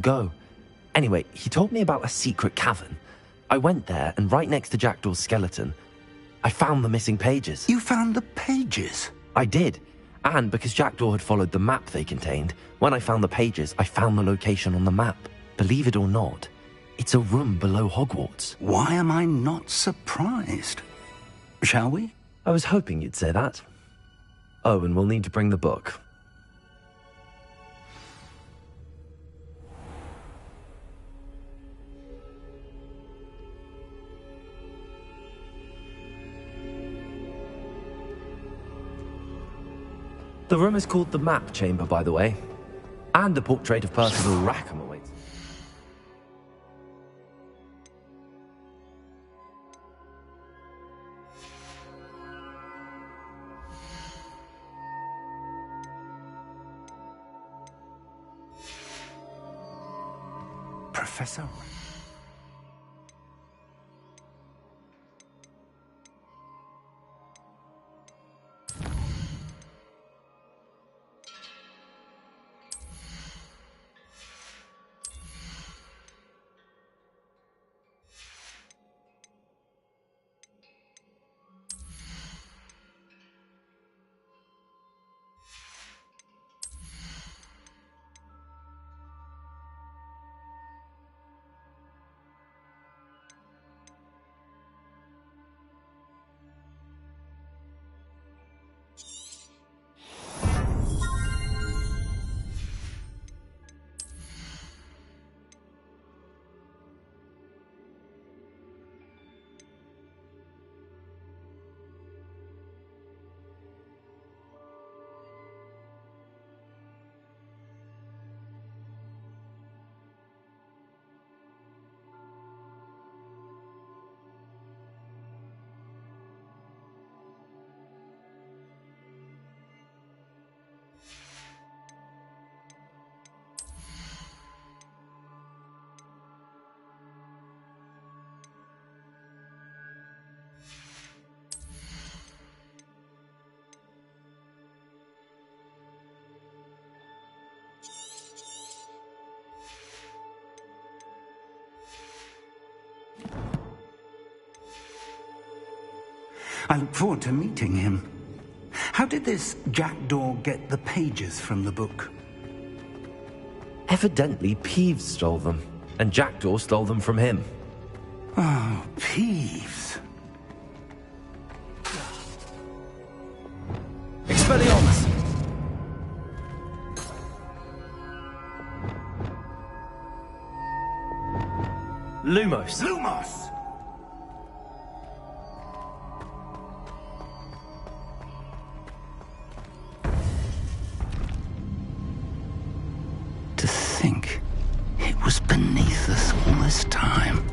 go. Anyway, he told me about a secret cavern. I went there, and right next to Jackdaw's skeleton, I found the missing pages. You found the pages? I did. And because Jackdaw had followed the map they contained, when I found the pages, I found the location on the map. Believe it or not, it's a room below Hogwarts. Why am I not surprised? Shall we? I was hoping you'd say that. Oh, and we'll need to bring the book. The room is called the Map Chamber, by the way. And the portrait of Percival Rackham awaits. Professor? I look forward to meeting him. How did this Jackdaw get the pages from the book? Evidently, Peeves stole them, and Jackdaw stole them from him. Oh, Peeves. Expelliarmus! Lumos! Lumos! To think it was beneath us all this time.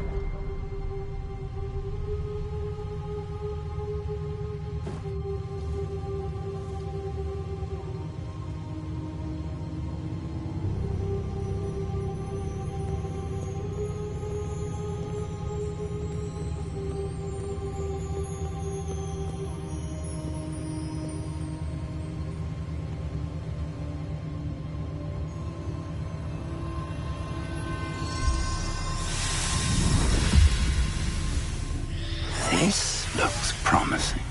This looks promising.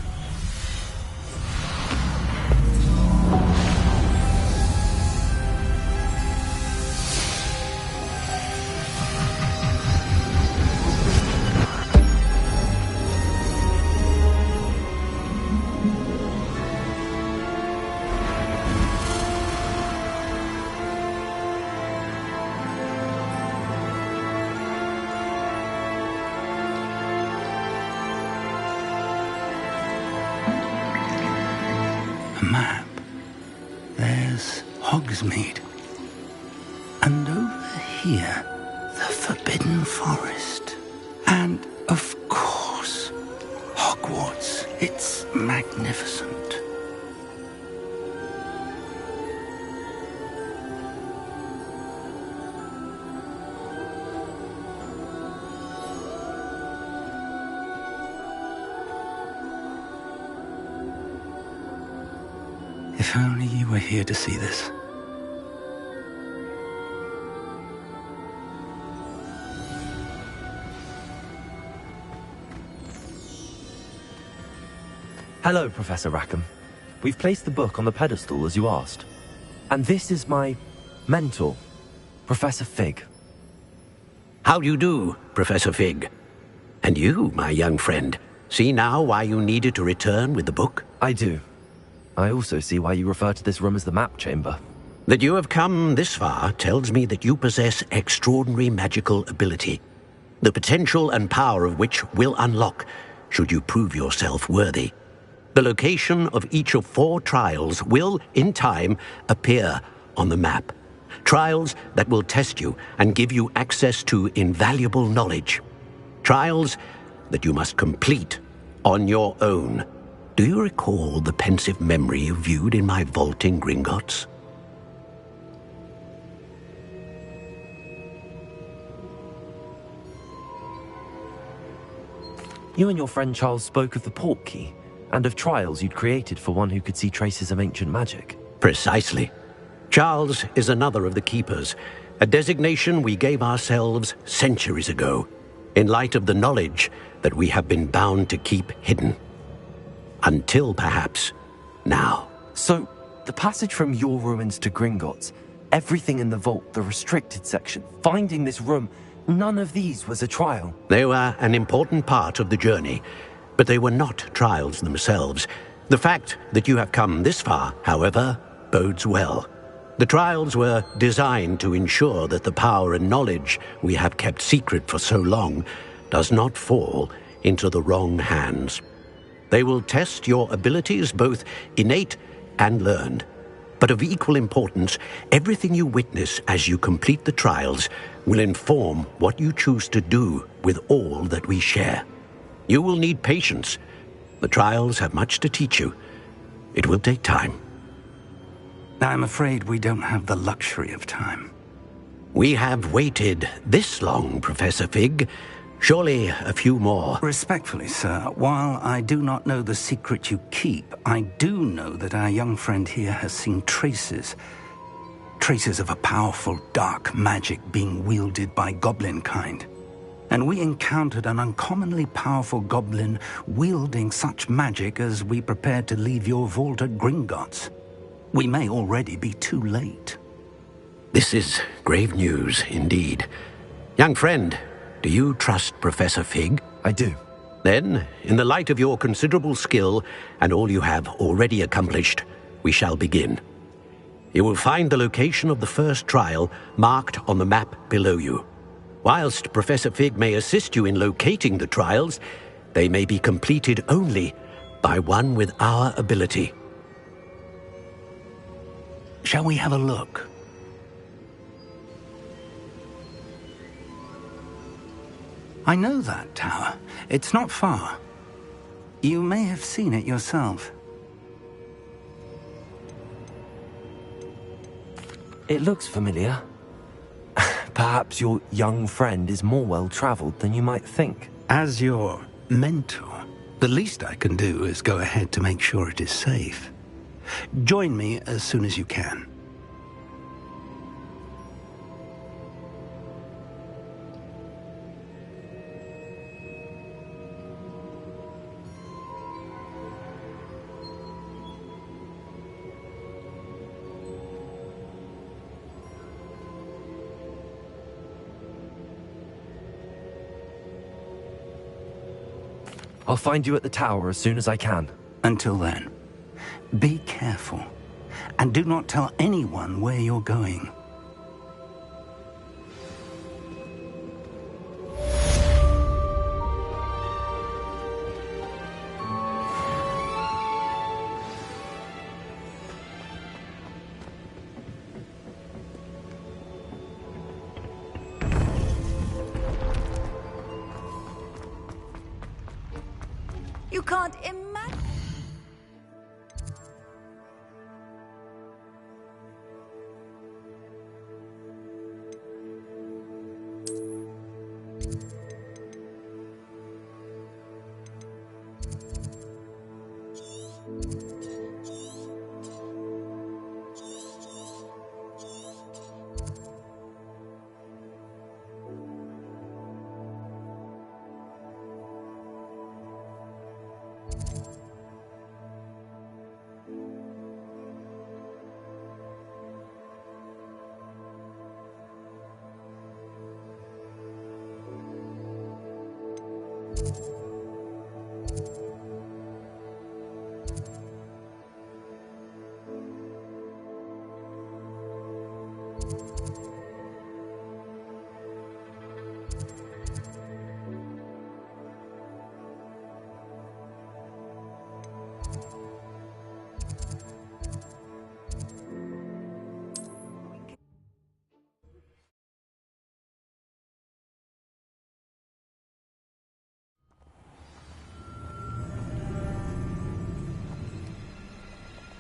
A map. There's Hogsmeade. And over here, the Forbidden Forest. And, of course, Hogwarts. It's magnificent. If only you were here to see this. Hello, Professor Rackham. We've placed the book on the pedestal as you asked. And this is my mentor, Professor Fig. How do you do, Professor Fig? And you, my young friend, see now why you needed to return with the book? I do. I also see why you refer to this room as the map chamber. That you have come this far tells me that you possess extraordinary magical ability, the potential and power of which will unlock should you prove yourself worthy. The location of each of 4 trials will, in time, appear on the map. Trials that will test you and give you access to invaluable knowledge. Trials that you must complete on your own. Do you recall the pensive memory you viewed in my vault in Gringotts? You and your friend Charles spoke of the port key, and of trials you'd created for one who could see traces of ancient magic. Precisely. Charles is another of the keepers, a designation we gave ourselves centuries ago, in light of the knowledge that we have been bound to keep hidden. Until, perhaps, now. So, the passage from your ruins to Gringotts, everything in the vault, the restricted section, finding this room, none of these was a trial. They were an important part of the journey, but they were not trials themselves. The fact that you have come this far, however, bodes well. The trials were designed to ensure that the power and knowledge we have kept secret for so long does not fall into the wrong hands. They will test your abilities, both innate and learned. But of equal importance, everything you witness as you complete the trials will inform what you choose to do with all that we share. You will need patience. The trials have much to teach you. It will take time. I'm afraid we don't have the luxury of time. We have waited this long, Professor Fig. Surely a few more. Respectfully, sir, while I do not know the secret you keep, I do know that our young friend here has seen traces of a powerful dark magic being wielded by goblin kind. And we encountered an uncommonly powerful goblin wielding such magic as we prepared to leave your vault at Gringotts. We may already be too late. This is grave news indeed. Young friend, do you trust Professor Fig? I do. Then, in the light of your considerable skill and all you have already accomplished, we shall begin. You will find the location of the first trial marked on the map below you. Whilst Professor Fig may assist you in locating the trials, they may be completed only by one with our ability. Shall we have a look? I know that tower. It's not far. You may have seen it yourself. It looks familiar. Perhaps your young friend is more well-traveled than you might think. As your mentor, the least I can do is go ahead to make sure it is safe. Join me as soon as you can. I'll find you at the tower as soon as I can. Until then, be careful, and do not tell anyone where you're going. You can't imagine.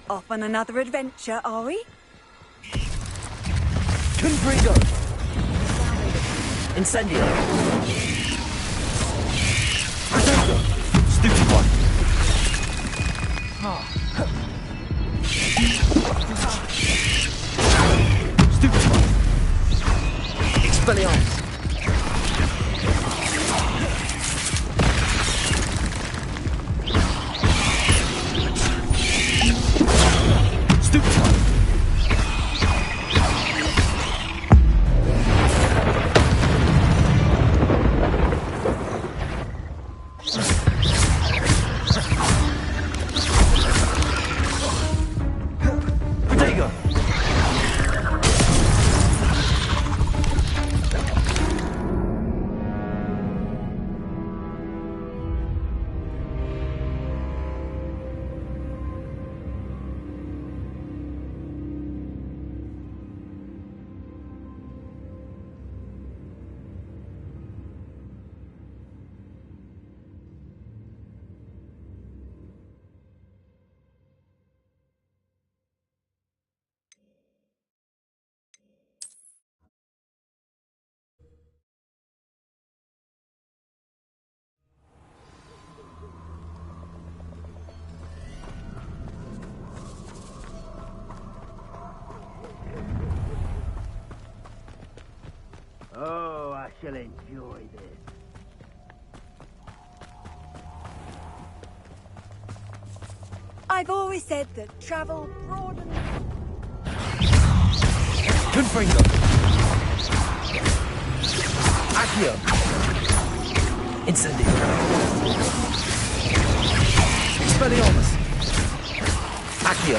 Off on another adventure, are we? Confringo! Incendio! Resogo! Stupid one! Stupid one! Expelliarmus! Stupid one! Protego! Oh, I shall enjoy this. I've always said that travel broadens. Confringo! Accio! Incendio! Expelliarmus! Accio!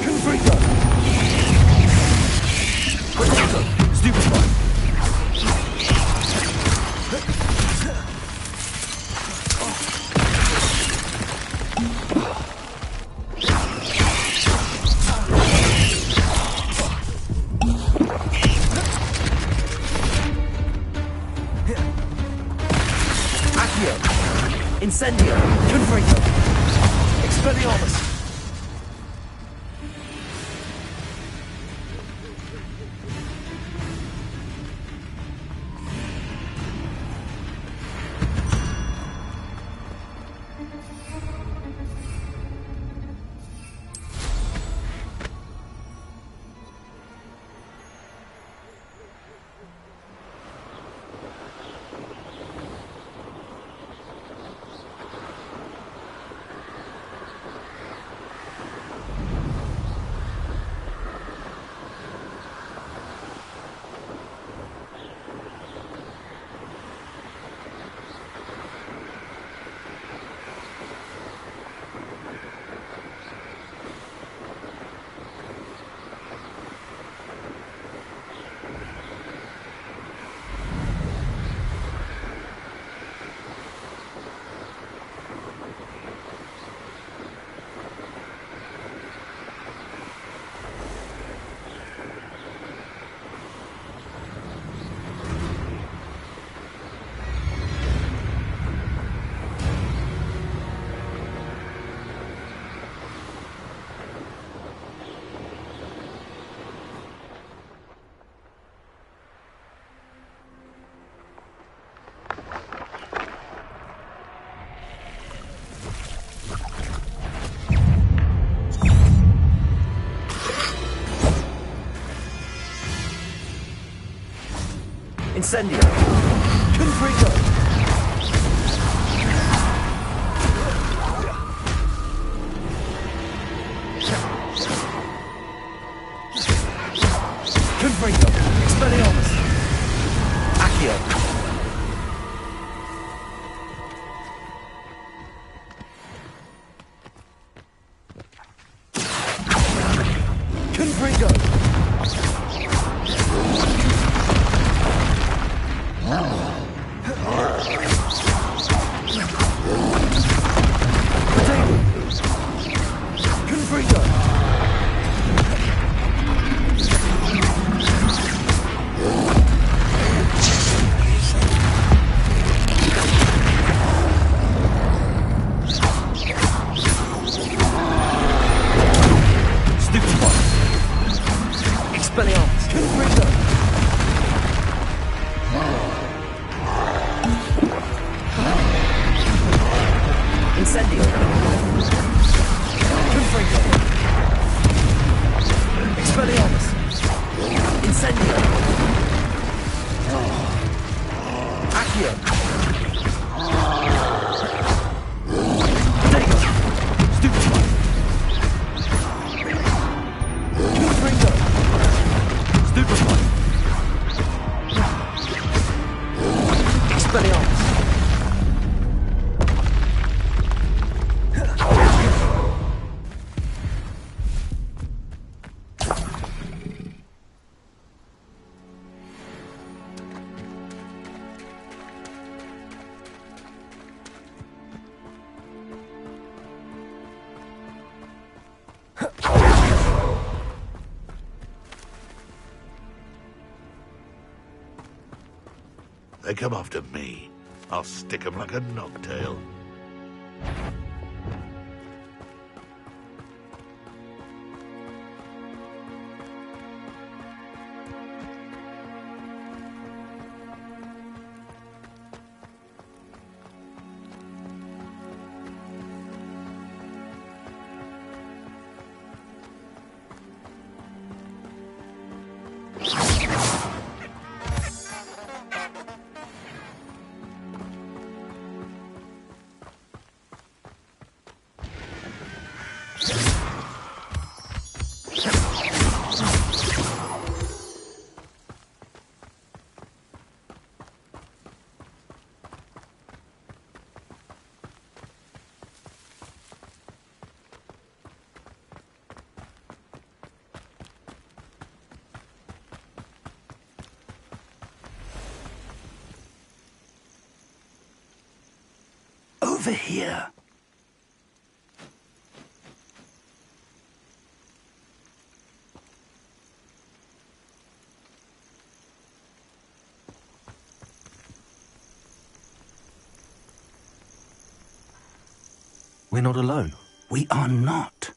Confringo! Protego! Stupid one! Accio! Incendio! Confringo! Expelliarmus! Incendio! Confringo! Confringo! Expelliarmus! Accio! Incendio! Accio! Data! Stupefy! Ringo! Stupefy! Expelliarmus! They come after me. I'll stick 'em like a knocktail. Over here. We're not alone. We are not.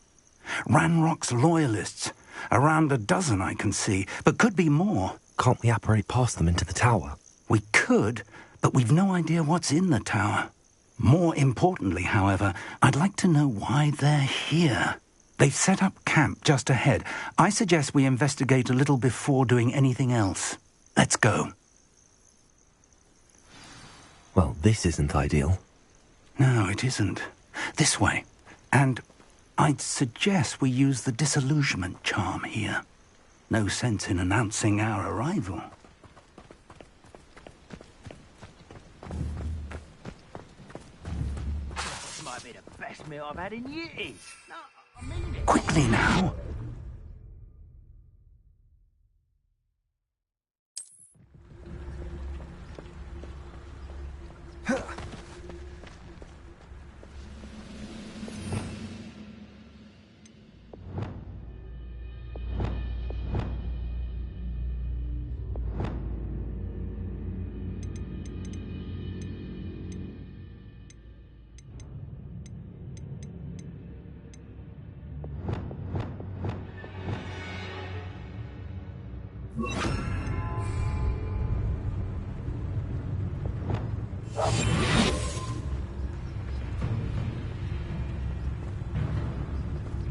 Ranrock's loyalists. Around a dozen I can see, but could be more. Can't we apparate past them into the tower? We could, but we've no idea what's in the tower. More importantly, however, I'd like to know why they're here. They've set up camp just ahead. I suggest we investigate a little before doing anything else. Let's go. Well, this isn't ideal. No, it isn't. This way. And I'd suggest we use the disillusionment charm here. No sense in announcing our arrival. This might be the best meal I've had in years. No, I mean it. Quickly now.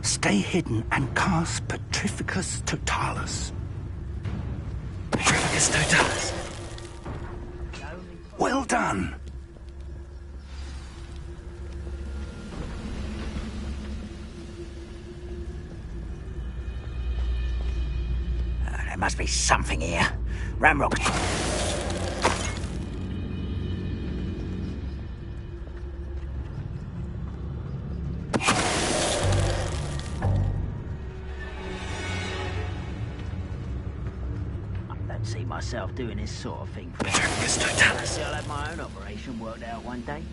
Stay hidden and cast Petrificus Totalis. Petrificus Totalis. Well done. There must be something here. Ramrock. See myself doing this sort of thing for Petrificus Totalis. I'll have my own operation worked out one day.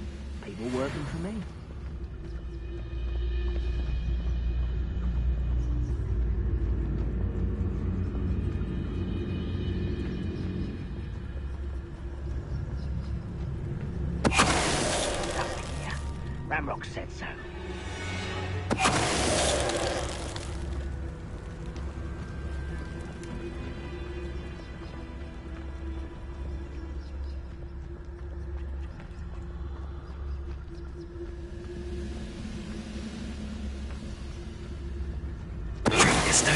People working for me. Nothing here. Ramrock said so.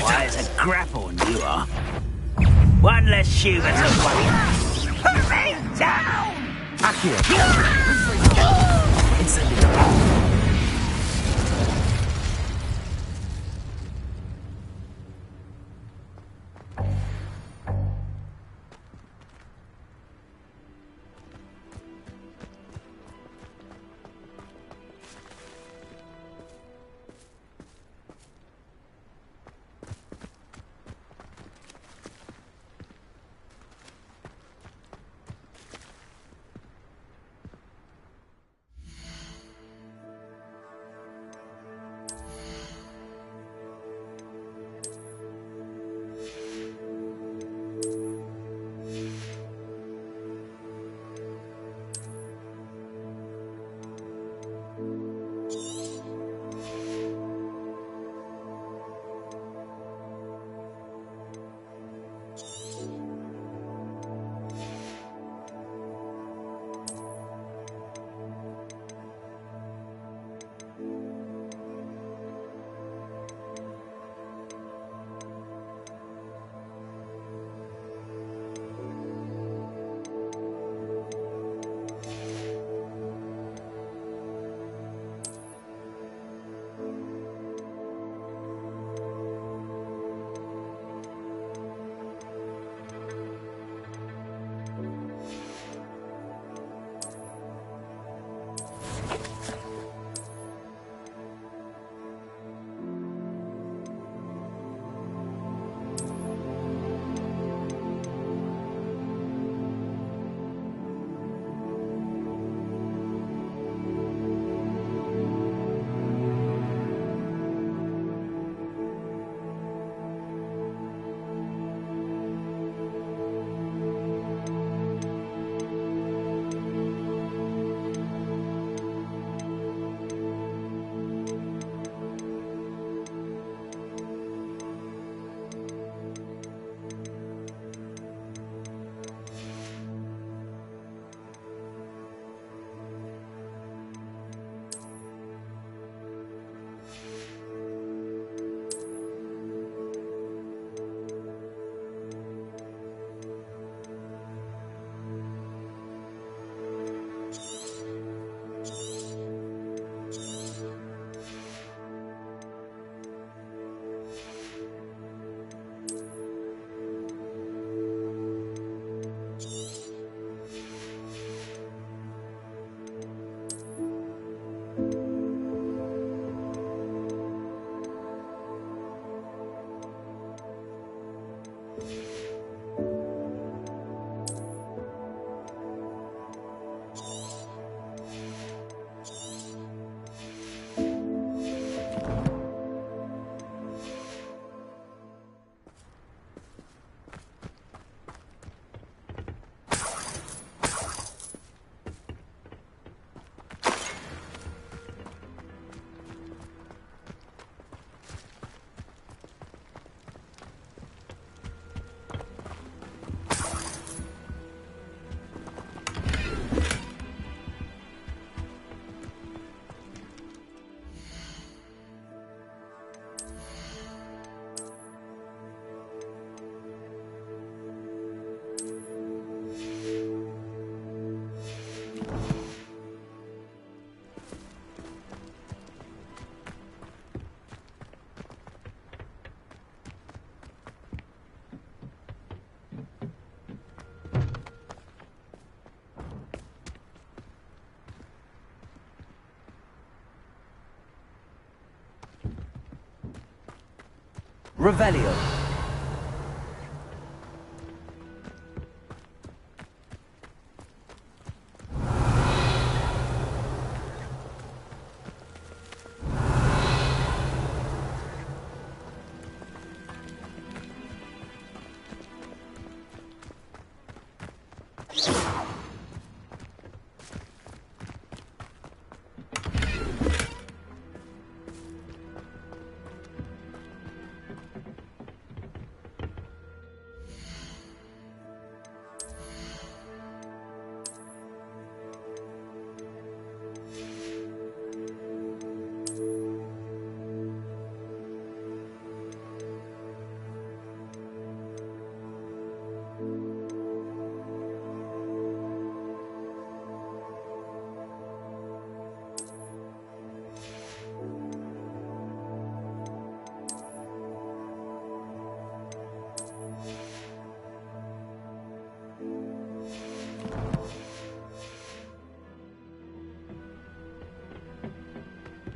Why, it's a grapple, and you are. less human to worry. Hurry down! Accio! Incendio! Revelio.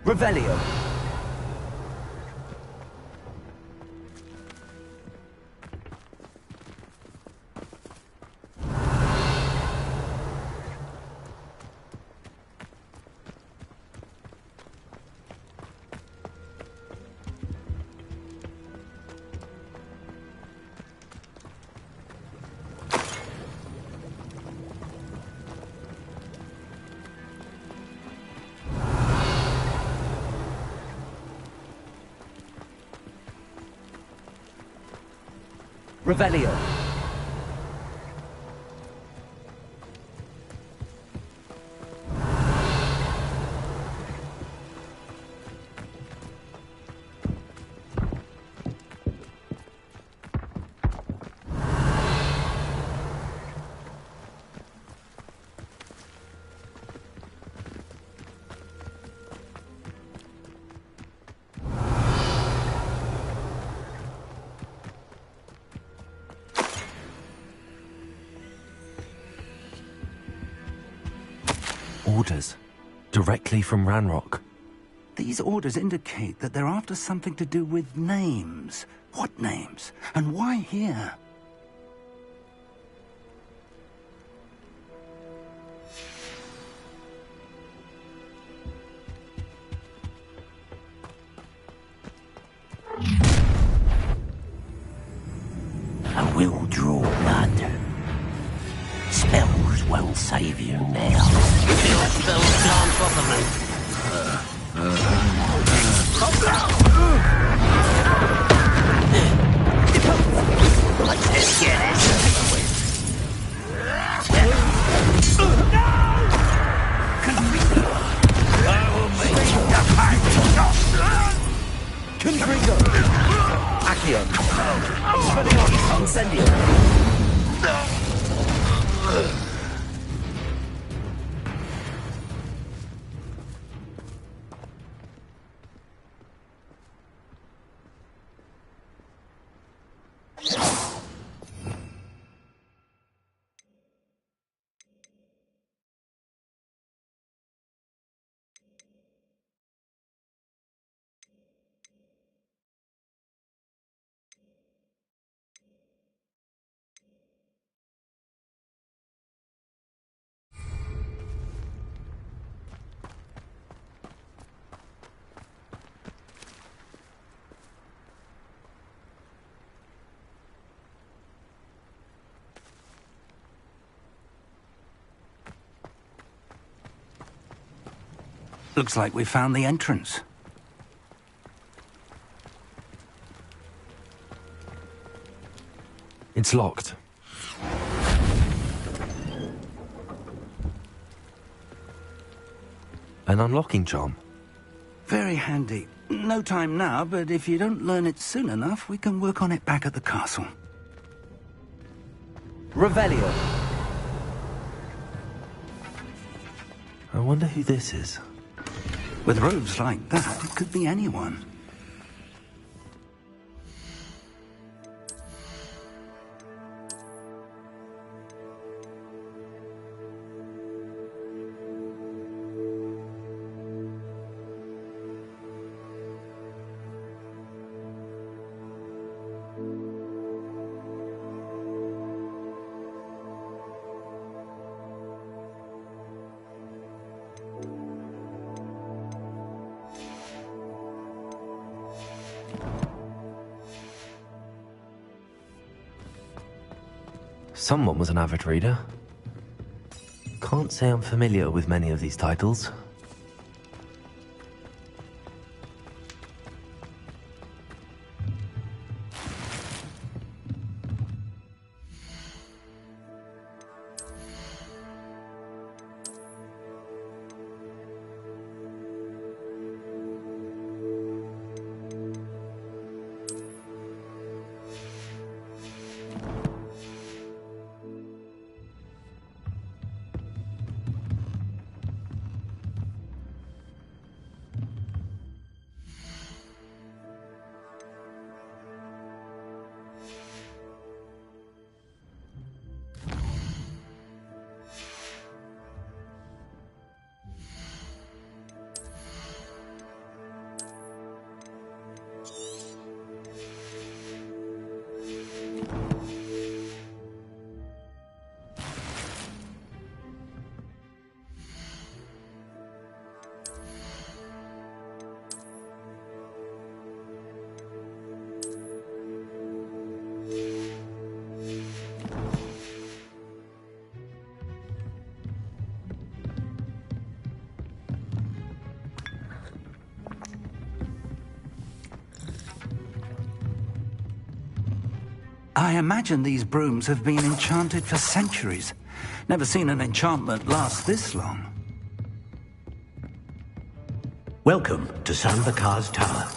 Revelio. Revelio. Orders. Directly from Ranrock. These orders indicate that they're after something to do with names. What names? And why here? I will draw blood. Spells won't save you now. Your spells can't bother me. Let's get it. I will make you Confringo. Accio. Incendio. Looks like we found the entrance. It's locked. An unlocking charm. Very handy. No time now, but if you don't learn it soon enough, we can work on it back at the castle. Revelio. I wonder who this is. With robes like that, it could be anyone. Someone was an avid reader. Can't say I'm familiar with many of these titles. I imagine these brooms have been enchanted for centuries. Never seen an enchantment last this long. Welcome to San Bakar's Tower.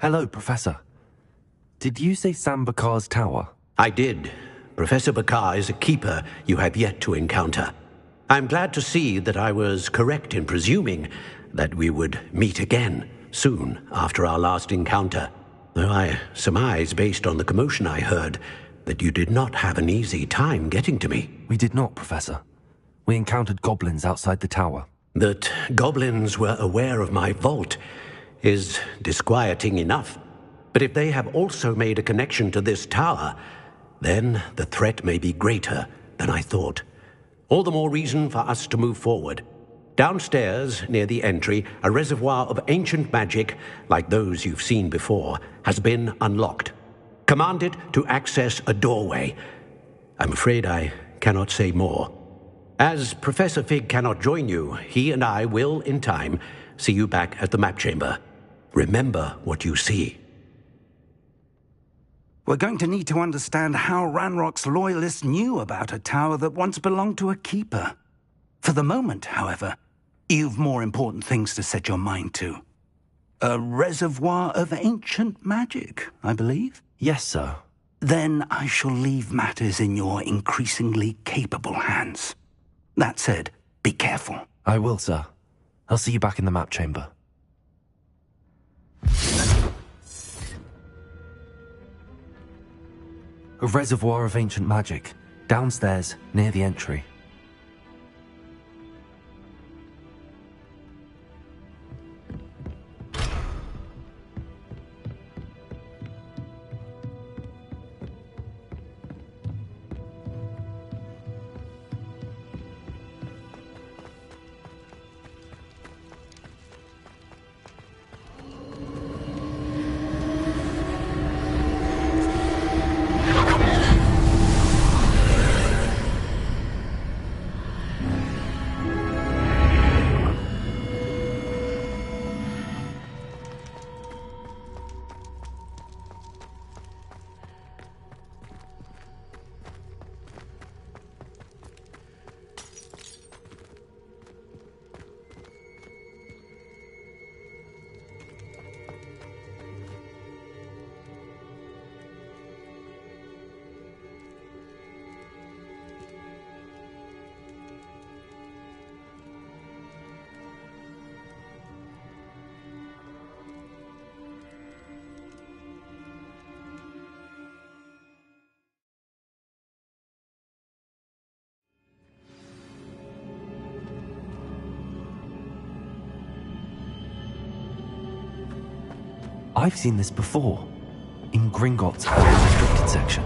Hello, Professor. Did you say Sam Bakar's tower? I did. Professor Bakar is a keeper you have yet to encounter. I'm glad to see that I was correct in presuming that we would meet again soon after our last encounter, though I surmise, based on the commotion I heard, that you did not have an easy time getting to me. We did not, Professor. We encountered goblins outside the tower. That goblins were aware of my vault is disquieting enough. But if they have also made a connection to this tower, then the threat may be greater than I thought. All the more reason for us to move forward. Downstairs, near the entry, a reservoir of ancient magic, like those you've seen before, has been unlocked. Command it to access a doorway. I'm afraid I cannot say more. As Professor Fig cannot join you, he and I will, in time, see you back at the map chamber. Remember what you see. We're going to need to understand how Ranrock's loyalists knew about a tower that once belonged to a keeper. For the moment, however, you've more important things to set your mind to. A reservoir of ancient magic, I believe? Yes, sir. Then I shall leave matters in your increasingly capable hands. That said, be careful. I will, sir. I'll see you back in the map chamber. A reservoir of ancient magic, downstairs, near the entry. I've seen this before, in Gringotts' restricted section.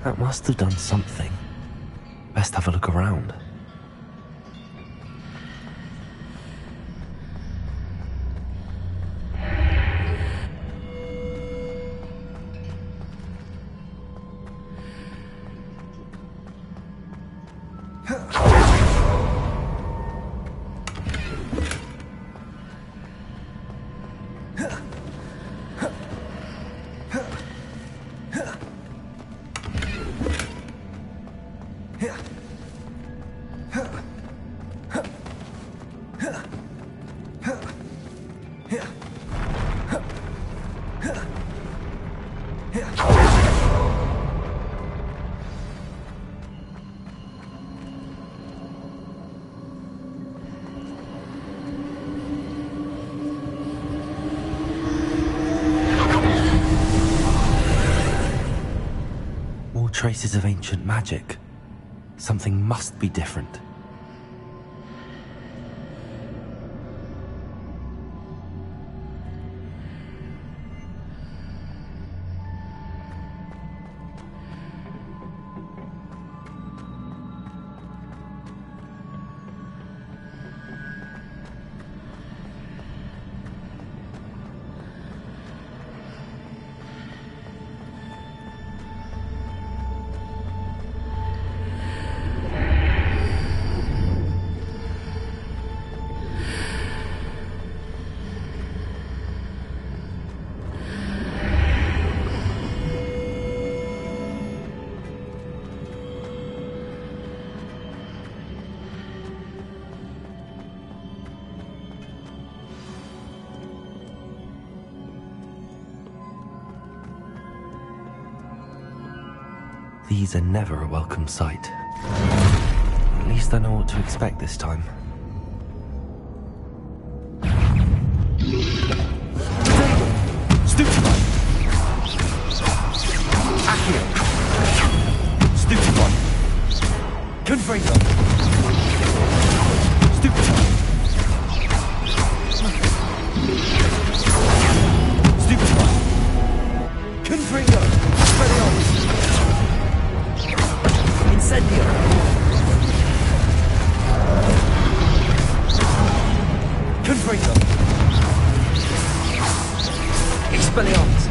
That must have done something. Best have a look around. traces of ancient magic. Something must be different. These are never a welcome sight. At least I know what to expect this time. Stupefy! Accio! Stupefy! Confringo! Stupefy! Stupefy! Confringo! Expelliarmus! Incendio! Confringo! Expelliarmus!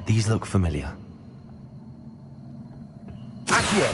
These look familiar. Accio!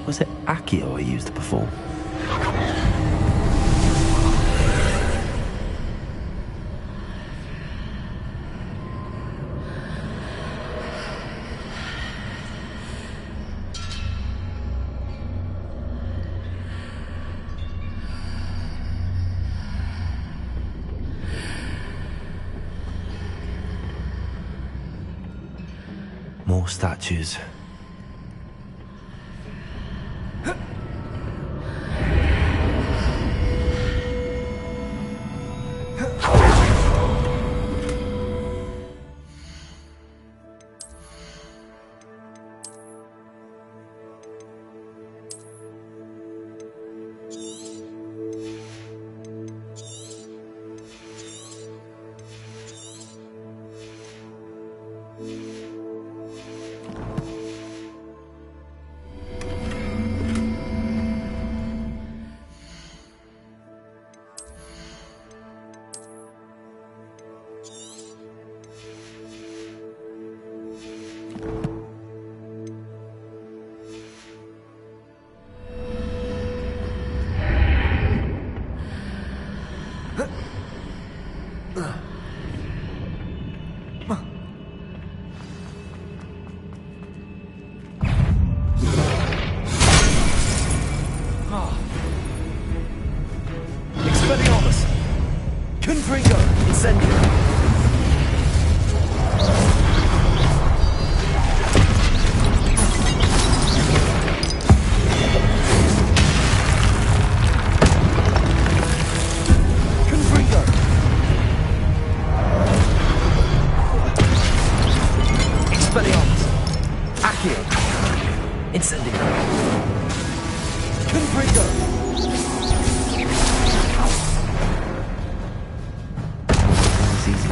Was it Accio I used before? More statues. Expelliarmus! Confringo! Incendio! Confringo! Expelliarmus! Accio! Incendio! Confringo! It's easy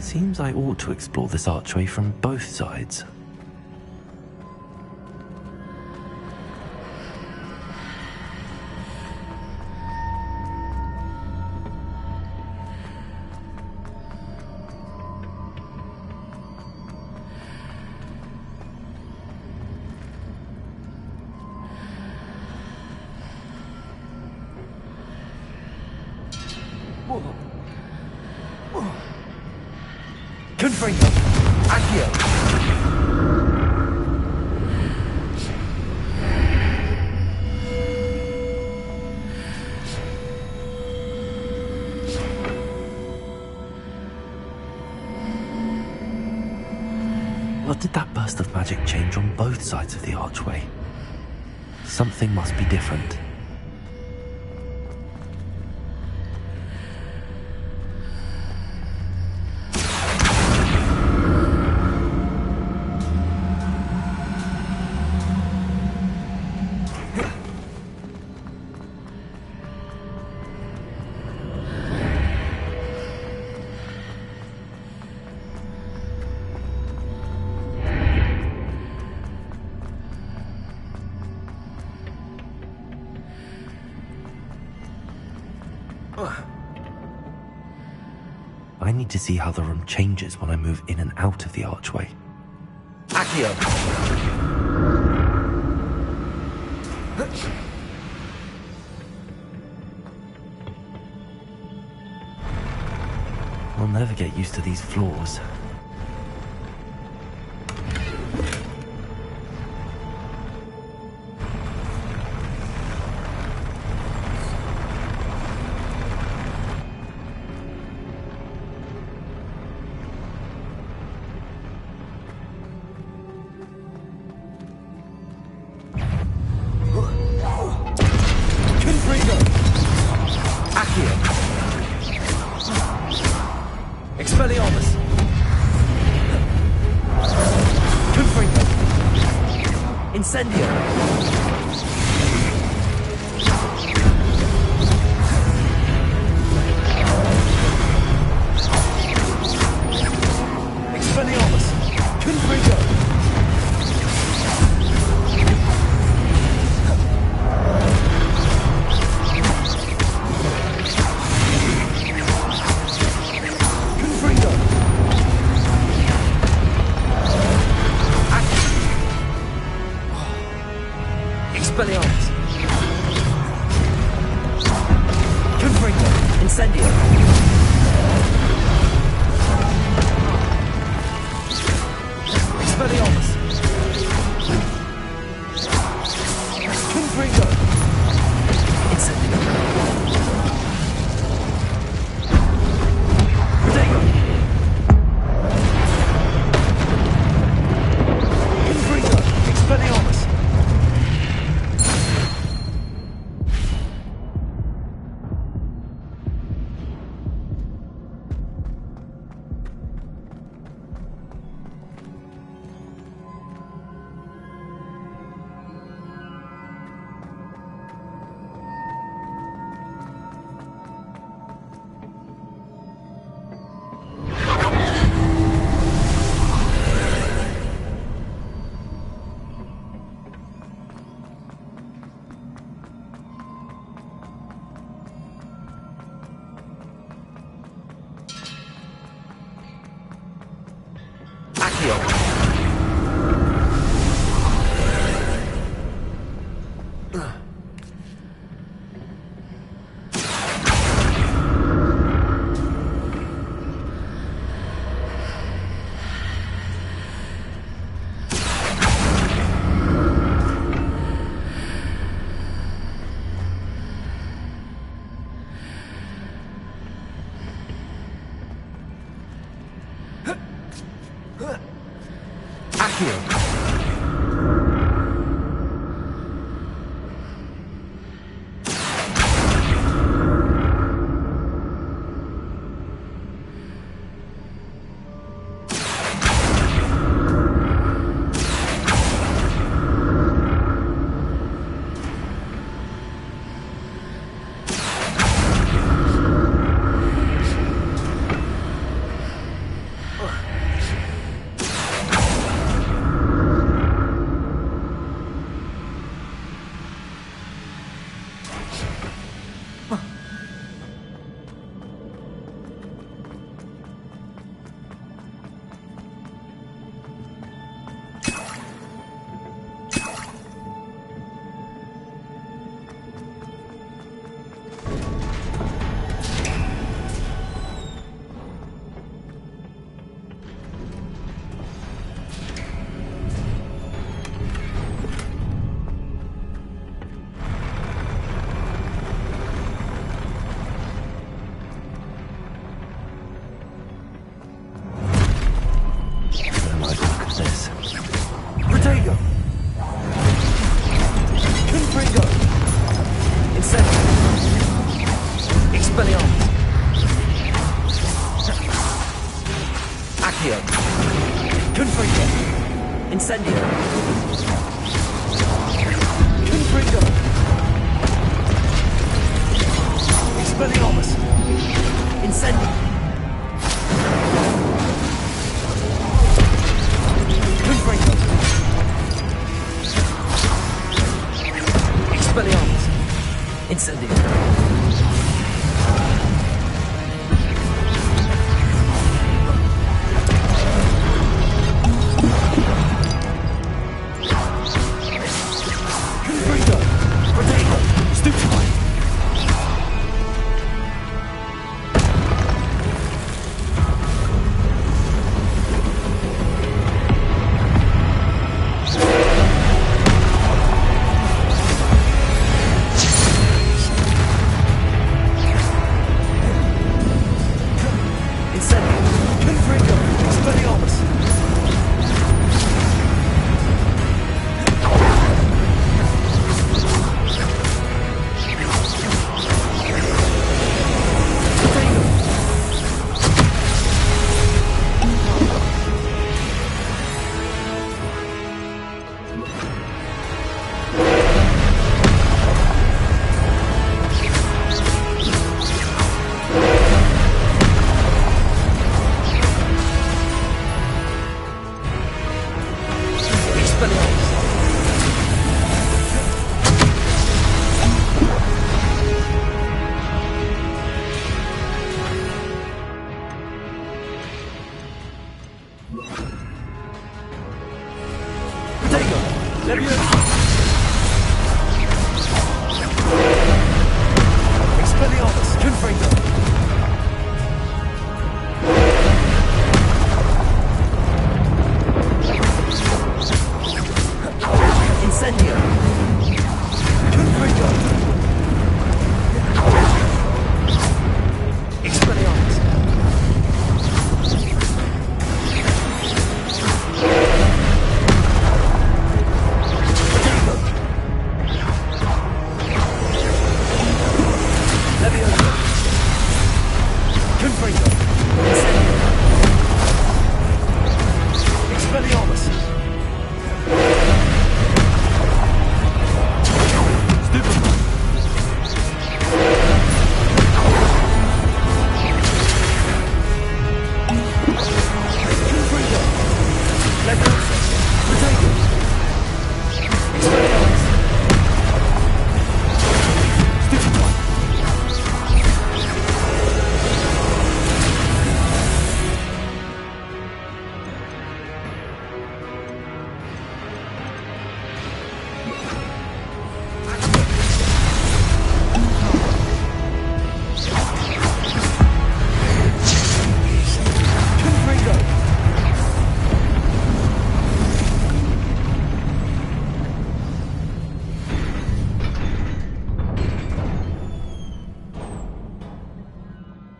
Seems I ought to explore this archway from both sides. Confringo! Accio! What did that burst of magic change on both sides of the archway? Something must be different. I need to see how the room changes when I move in and out of the archway. Accio! I'll never get used to these floors. Expelliarmus! Confringo! Incendio! Expelliarmus! Confringo! Expelliarmus! Confringo! Incendio! Expelliarmus! Confringo! Incendio! Protego! Confringo! Expelliarmus! Expelliarmus! Accio! Confringo! Incendio! Confringo! Expelliarmus! Incendio! Confringo! Expelliarmus! Incendio!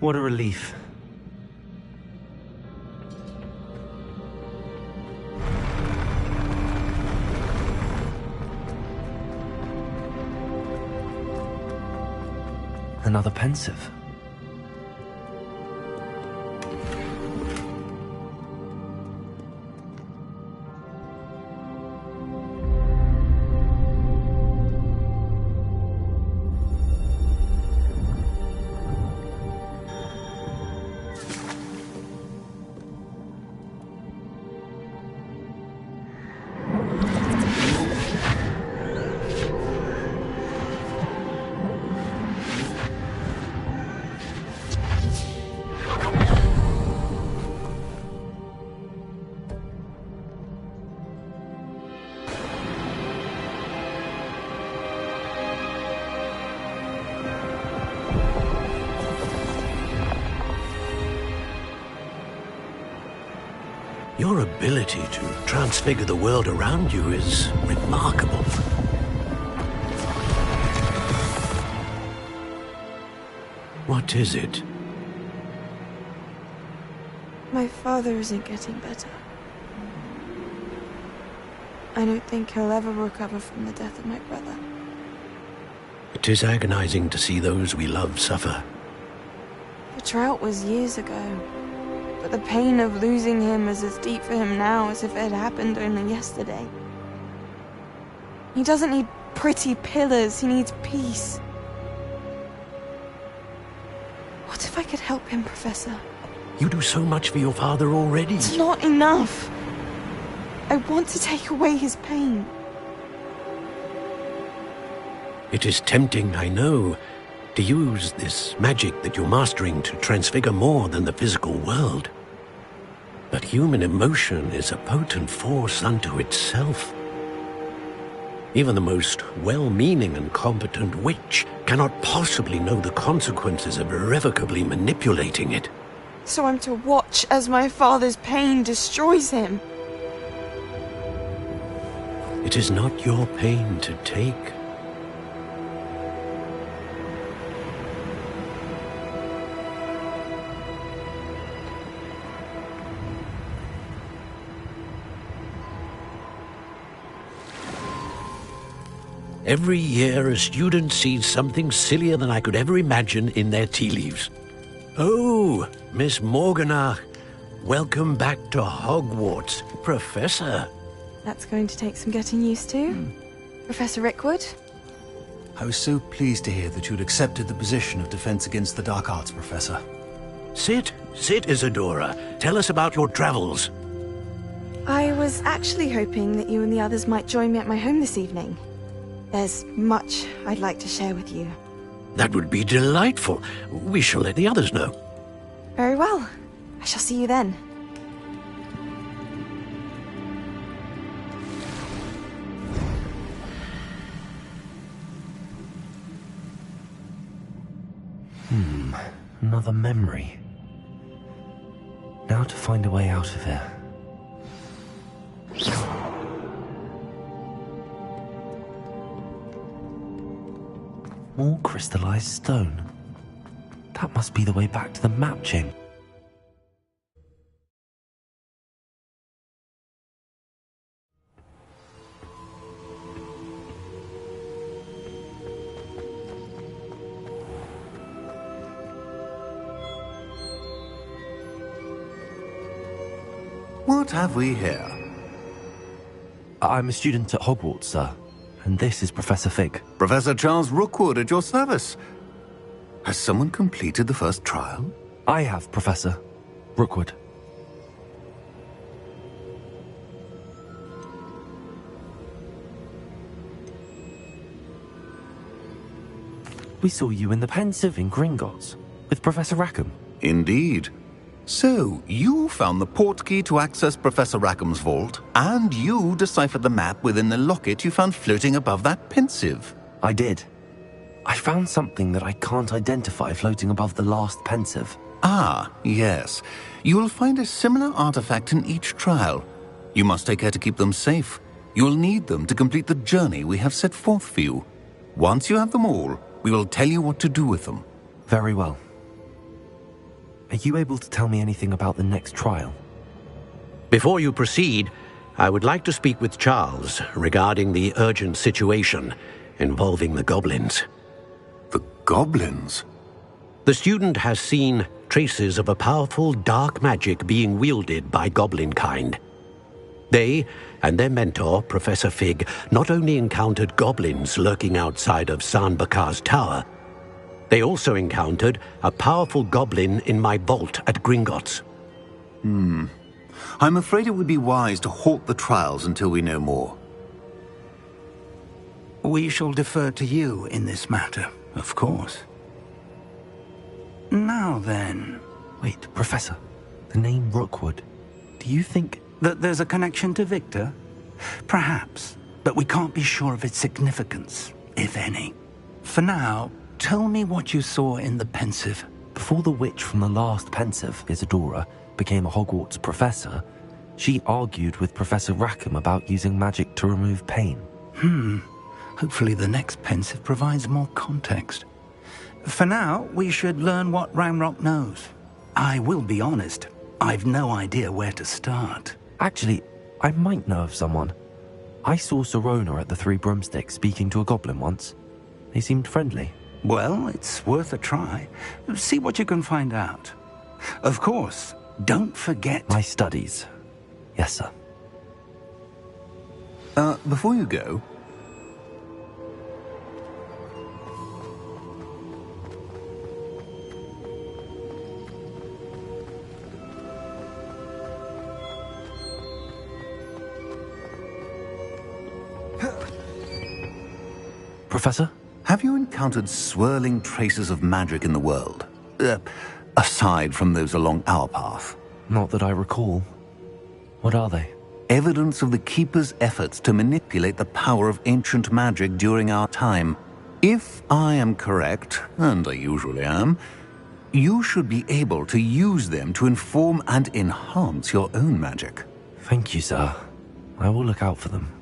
What a relief. Another pensive. Your ability to transfigure the world around you is remarkable. What is it? My father isn't getting better. I don't think he'll ever recover from the death of my brother. It is agonizing to see those we love suffer. The drought was years ago, but the pain of losing him is as deep for him now as if it had happened only yesterday. He doesn't need pretty pillars, he needs peace. What if I could help him, Professor? You do so much for your father already. It's not enough. I want to take away his pain. It is tempting, I know, to use this magic that you're mastering to transfigure more than the physical world. But human emotion is a potent force unto itself. Even the most well-meaning and competent witch cannot possibly know the consequences of irrevocably manipulating it. So I'm to watch as my father's pain destroys him. It is not your pain to take. Every year, a student sees something sillier than I could ever imagine in their tea leaves. Oh, Miss Morganach, welcome back to Hogwarts, Professor. That's going to take some getting used to. Professor Rickwood? I was so pleased to hear that you'd accepted the position of Defense Against the Dark Arts, Professor. Sit, Isadora. Tell us about your travels. I was actually hoping that you and the others might join me at my home this evening. There's much I'd like to share with you. That would be delightful. We shall let the others know. Very well. I shall see you then. Another memory. Now to find a way out of here. More crystallized stone. That must be the way back to the map chamber. What have we here? I'm a student at Hogwarts, sir. And this is Professor Fig. Professor Charles Rookwood at your service. Has someone completed the first trial? I have, Professor Rookwood. We saw you in the Pensive in Gringotts with Professor Rackham. Indeed. So, you found the portkey to access Professor Rackham's vault, and you deciphered the map within the locket you found floating above that Pensive. I did. I found something that I can't identify floating above the last Pensive. Ah, yes. You will find a similar artifact in each trial. You must take care to keep them safe. You will need them to complete the journey we have set forth for you. Once you have them all, we will tell you what to do with them. Very well. Are you able to tell me anything about the next trial? Before you proceed, I would like to speak with Charles regarding the urgent situation involving the goblins. The goblins? The student has seen traces of a powerful dark magic being wielded by goblin kind. They and their mentor, Professor Fig, not only encountered goblins lurking outside of San Bakar's tower, they also encountered a powerful goblin in my vault at Gringotts. I'm afraid it would be wise to halt the trials until we know more. We shall defer to you in this matter, of course. Now then... Wait, Professor. The name Rookwood. Do you think... that there's a connection to Victor? Perhaps, but we can't be sure of its significance, if any. For now, tell me what you saw in the Pensive. Before the witch from the last Pensive, Isadora, became a Hogwarts professor, she argued with Professor Rackham about using magic to remove pain. Hopefully the next Pensive provides more context. For now, we should learn what Ranrock knows. I will be honest, I've no idea where to start. Actually, I might know of someone. I saw Serona at the Three Broomsticks speaking to a goblin once. They seemed friendly. Well, it's worth a try. See what you can find out. Of course, don't forget... My studies. Yes, sir. Before you go... Professor? Have you encountered swirling traces of magic in the world? Aside from those along our path? Not that I recall. What are they? Evidence of the Keeper's efforts to manipulate the power of ancient magic during our time. If I am correct, and I usually am, you should be able to use them to inform and enhance your own magic. Thank you, sir. I will look out for them.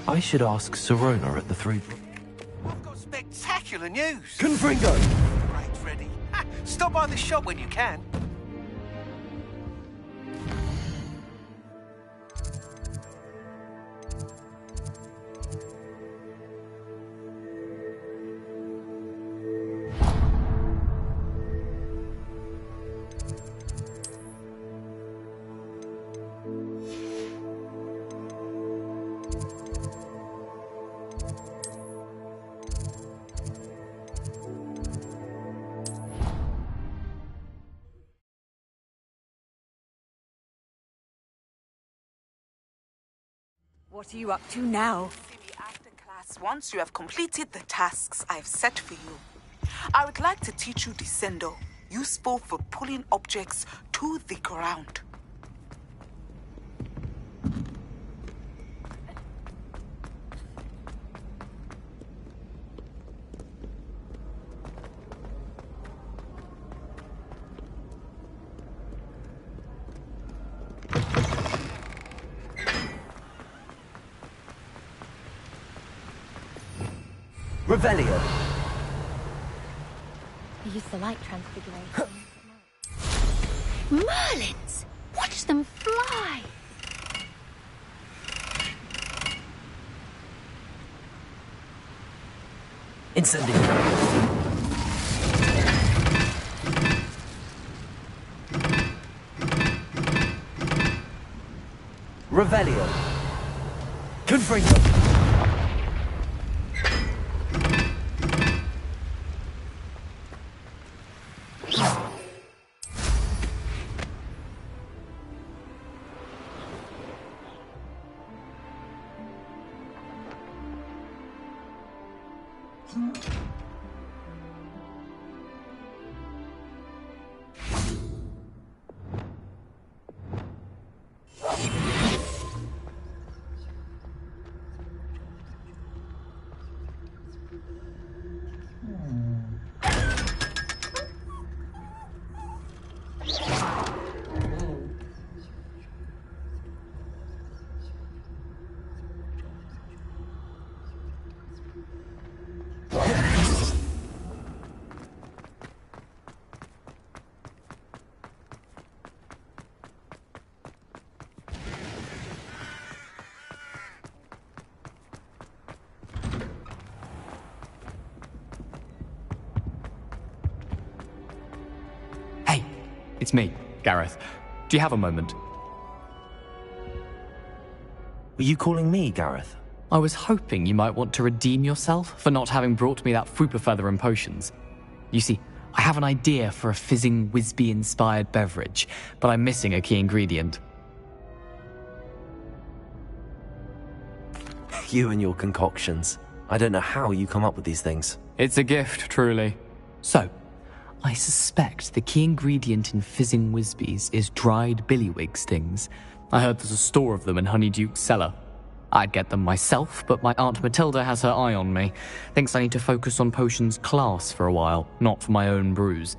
I should ask Sirona at the Three... I've got spectacular news! Confringo! Train's ready. Stop by the shop when you can. What are you up to now? See me after class once you have completed the tasks I've set for you. I would like to teach you Descendo, useful for pulling objects to the ground. Revelio. I use the light transfiguration. Merlins! Watch them fly! Incendio. Revelio. Confringo. It's me, Gareth. Do you have a moment? Were you calling me, Gareth? I was hoping you might want to redeem yourself for not having brought me that Fupa Feather and potions. You see, I have an idea for a fizzing Wisby-inspired beverage, but I'm missing a key ingredient. You and your concoctions. I don't know how you come up with these things. It's a gift, truly. So, I suspect the key ingredient in fizzing Whizbees is dried billywig stings. I heard there's a store of them in Honeyduke's cellar. I'd get them myself, but my Aunt Matilda has her eye on me. Thinks I need to focus on potions class for a while, not for my own brews.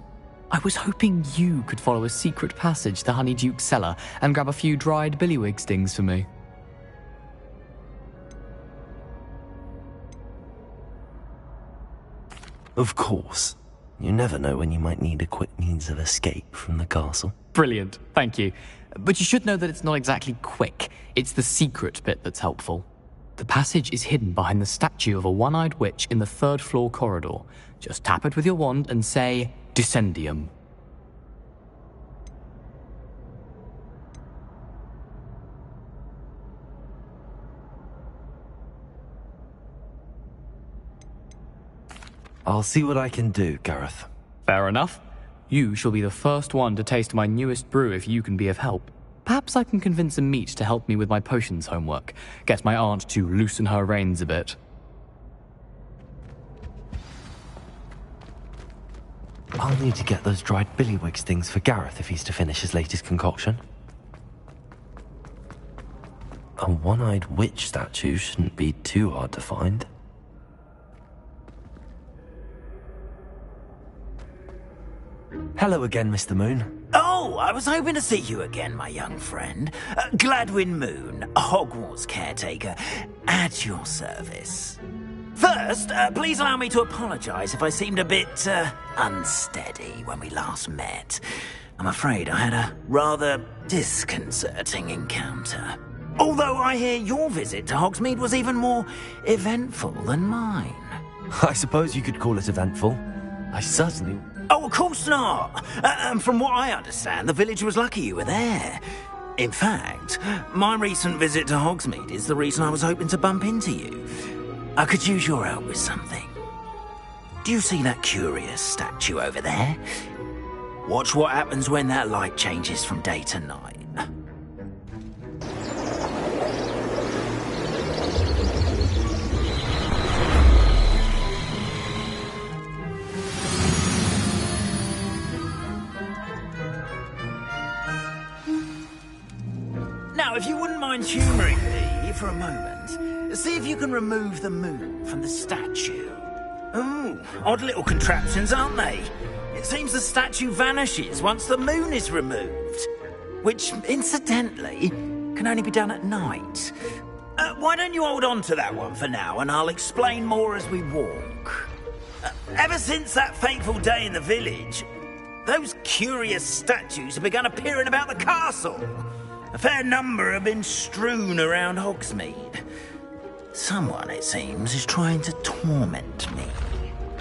I was hoping you could follow a secret passage to Honeyduke's cellar and grab a few dried billywig stings for me. Of course. You never know when you might need a quick means of escape from the castle. Brilliant, thank you. But you should know that it's not exactly quick. It's the secret bit that's helpful. The passage is hidden behind the statue of a one-eyed witch in the third-floor corridor. Just tap it with your wand and say, Descendium. I'll see what I can do, Gareth. Fair enough. You shall be the first one to taste my newest brew if you can be of help. Perhaps I can convince a meat to help me with my potions homework. Get my aunt to loosen her reins a bit. I'll need to get those dried billywig stings for Gareth if he's to finish his latest concoction. A one-eyed witch statue shouldn't be too hard to find. Hello again, Mr. Moon. Oh, I was hoping to see you again, my young friend. Gladwin Moon, Hogwarts caretaker, at your service. First, please allow me to apologize if I seemed a bit, unsteady when we last met. I'm afraid I had a rather disconcerting encounter. Although I hear your visit to Hogsmeade was even more eventful than mine. I suppose you could call it eventful. I certainly... Oh, of course not. From what I understand, the village was lucky you were there. In fact, my recent visit to Hogsmeade is the reason I was hoping to bump into you. I could use your help with something. Do you see that curious statue over there? Watch what happens when that light changes from day to night. Now, if you wouldn't mind humouring me for a moment, see if you can remove the moon from the statue. Ooh, odd little contraptions, aren't they? It seems the statue vanishes once the moon is removed. Which, incidentally, can only be done at night. Why don't you hold on to that one for now, and I'll explain more as we walk. Ever since that fateful day in the village, those curious statues have begun appearing about the castle. A fair number have been strewn around Hogsmeade. Someone, it seems, is trying to torment me.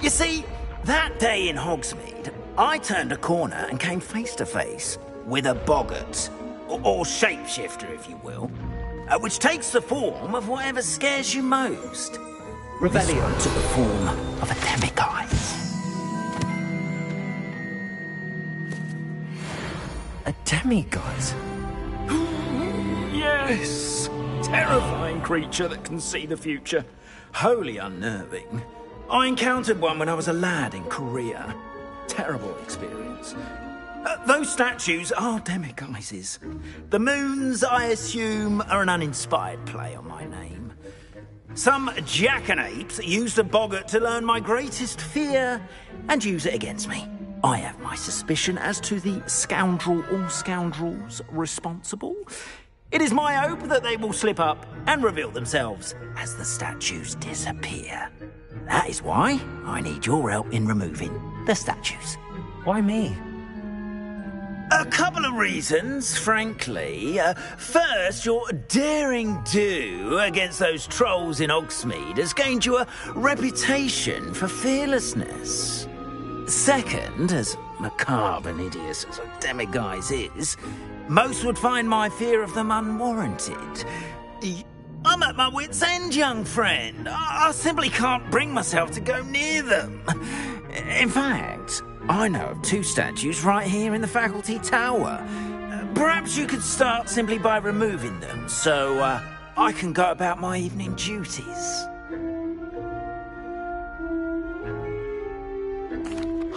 You see, that day in Hogsmeade, I turned a corner and came face to face with a boggart, or shapeshifter, if you will, which takes the form of whatever scares you most. Revelio. This one took the form of a demiguise. A demiguise? Yes! Terrifying creature that can see the future. Wholly unnerving. I encountered one when I was a lad in Korea. Terrible experience. Those statues are demiguises. The moons, I assume, are an uninspired play on my name. Some jackanapes used a boggart to learn my greatest fear and use it against me. I have my suspicion as to the scoundrel or scoundrels responsible. It is my hope that they will slip up and reveal themselves as the statues disappear. That is why I need your help in removing the statues. Why me? A couple of reasons, frankly. First, your daring do against those trolls in Hogsmeade has gained you a reputation for fearlessness. Second, as macabre and hideous as a demiguise is, most would find my fear of them unwarranted. I'm at my wit's end, young friend. I simply can't bring myself to go near them. In fact, I know of two statues right here in the faculty tower. Perhaps you could start simply by removing them, so I can go about my evening duties.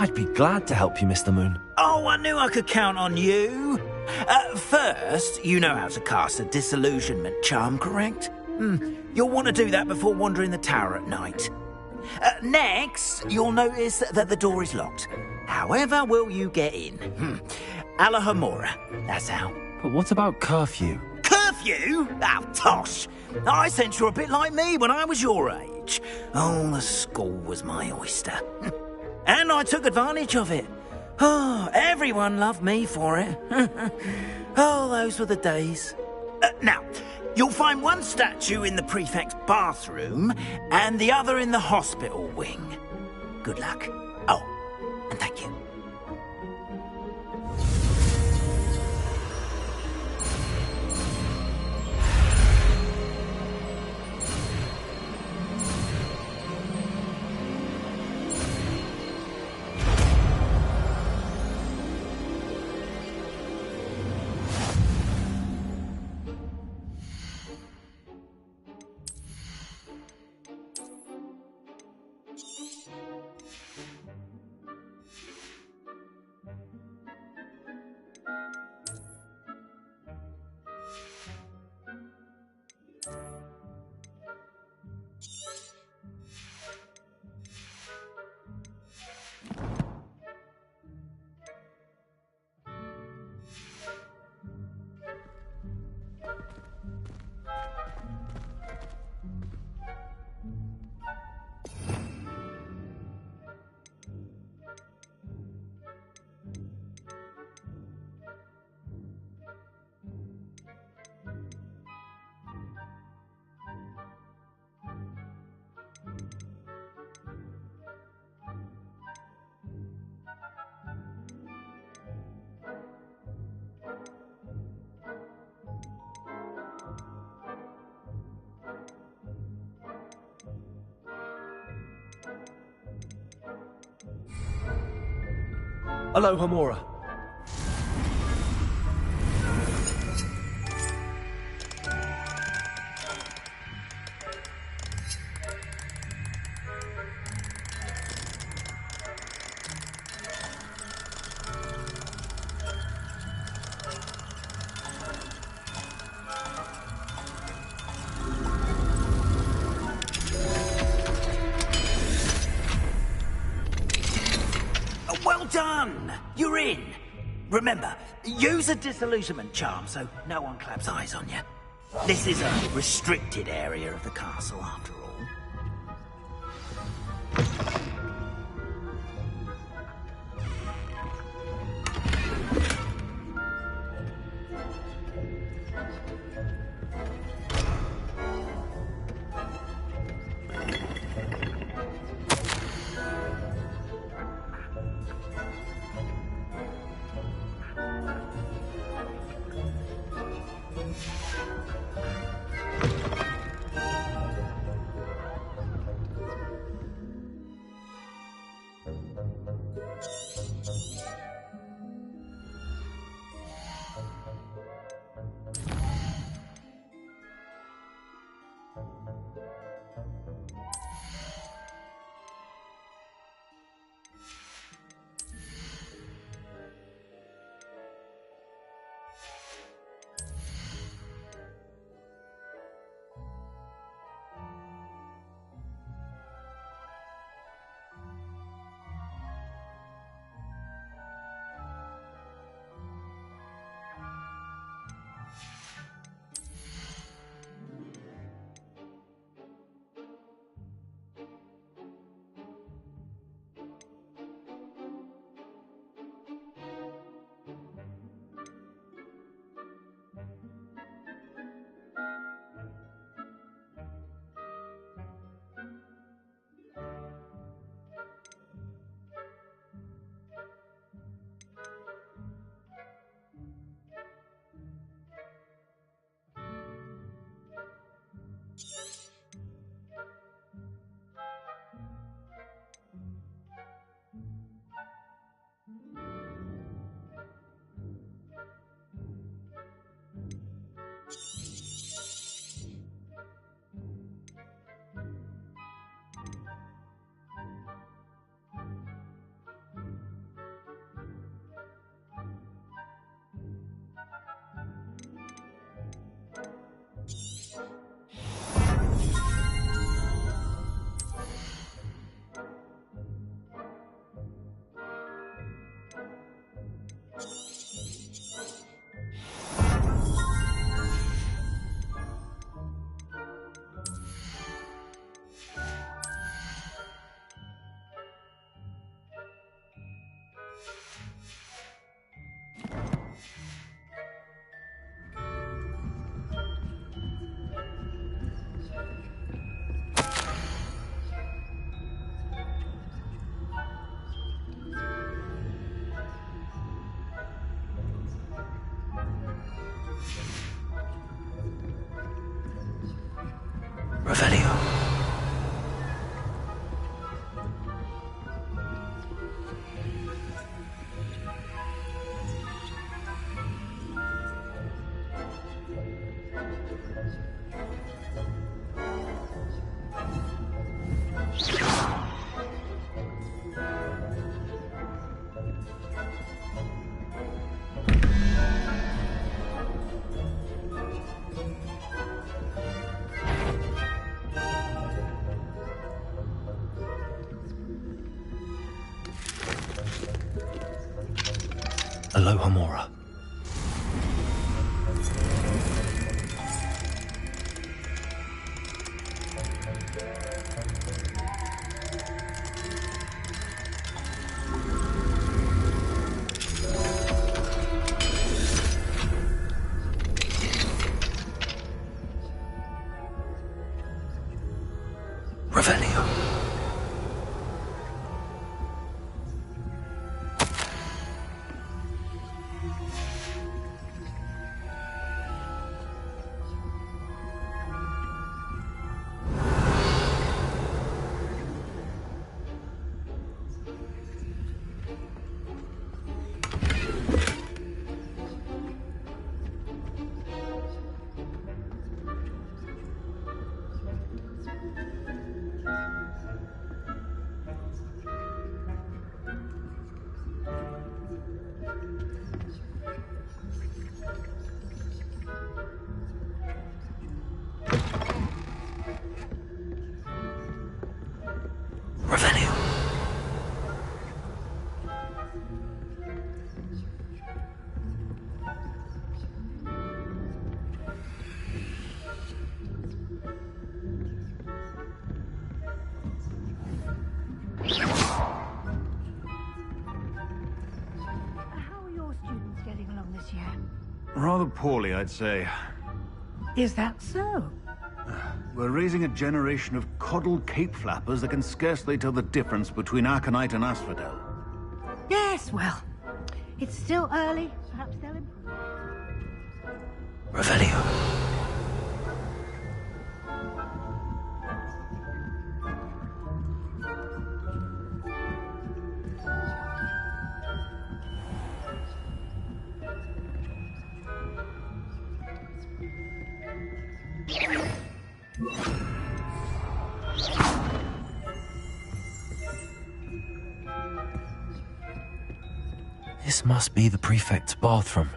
I'd be glad to help you, Mr. Moon. Oh, I knew I could count on you. First, you know how to cast a disillusionment charm, correct? You'll want to do that before wandering the tower at night. Next, you'll notice that the door is locked. However will you get in? Alahomora, that's how. But what about curfew? Curfew? Oh, tosh. I sense you're a bit like me when I was your age. Oh, the school was my oyster. And I took advantage of it. Oh, everyone loved me for it. Oh, those were the days. Now, you'll find one statue in the prefect's bathroom and the other in the hospital wing. Good luck. Oh, and thank you. Alohomora. Well done! You're in. Remember, use a disillusionment charm so no one claps eyes on you. This is a restricted area of the castle, after all. Aloha Mora. Revelio. Rather poorly, I'd say. Is that so? We're raising a generation of coddled cape flappers that can scarcely tell the difference between Aconite and Asphodel. Yes, well, it's still early. Perhaps they'll improve. Revelio. This must be the prefect's bathroom.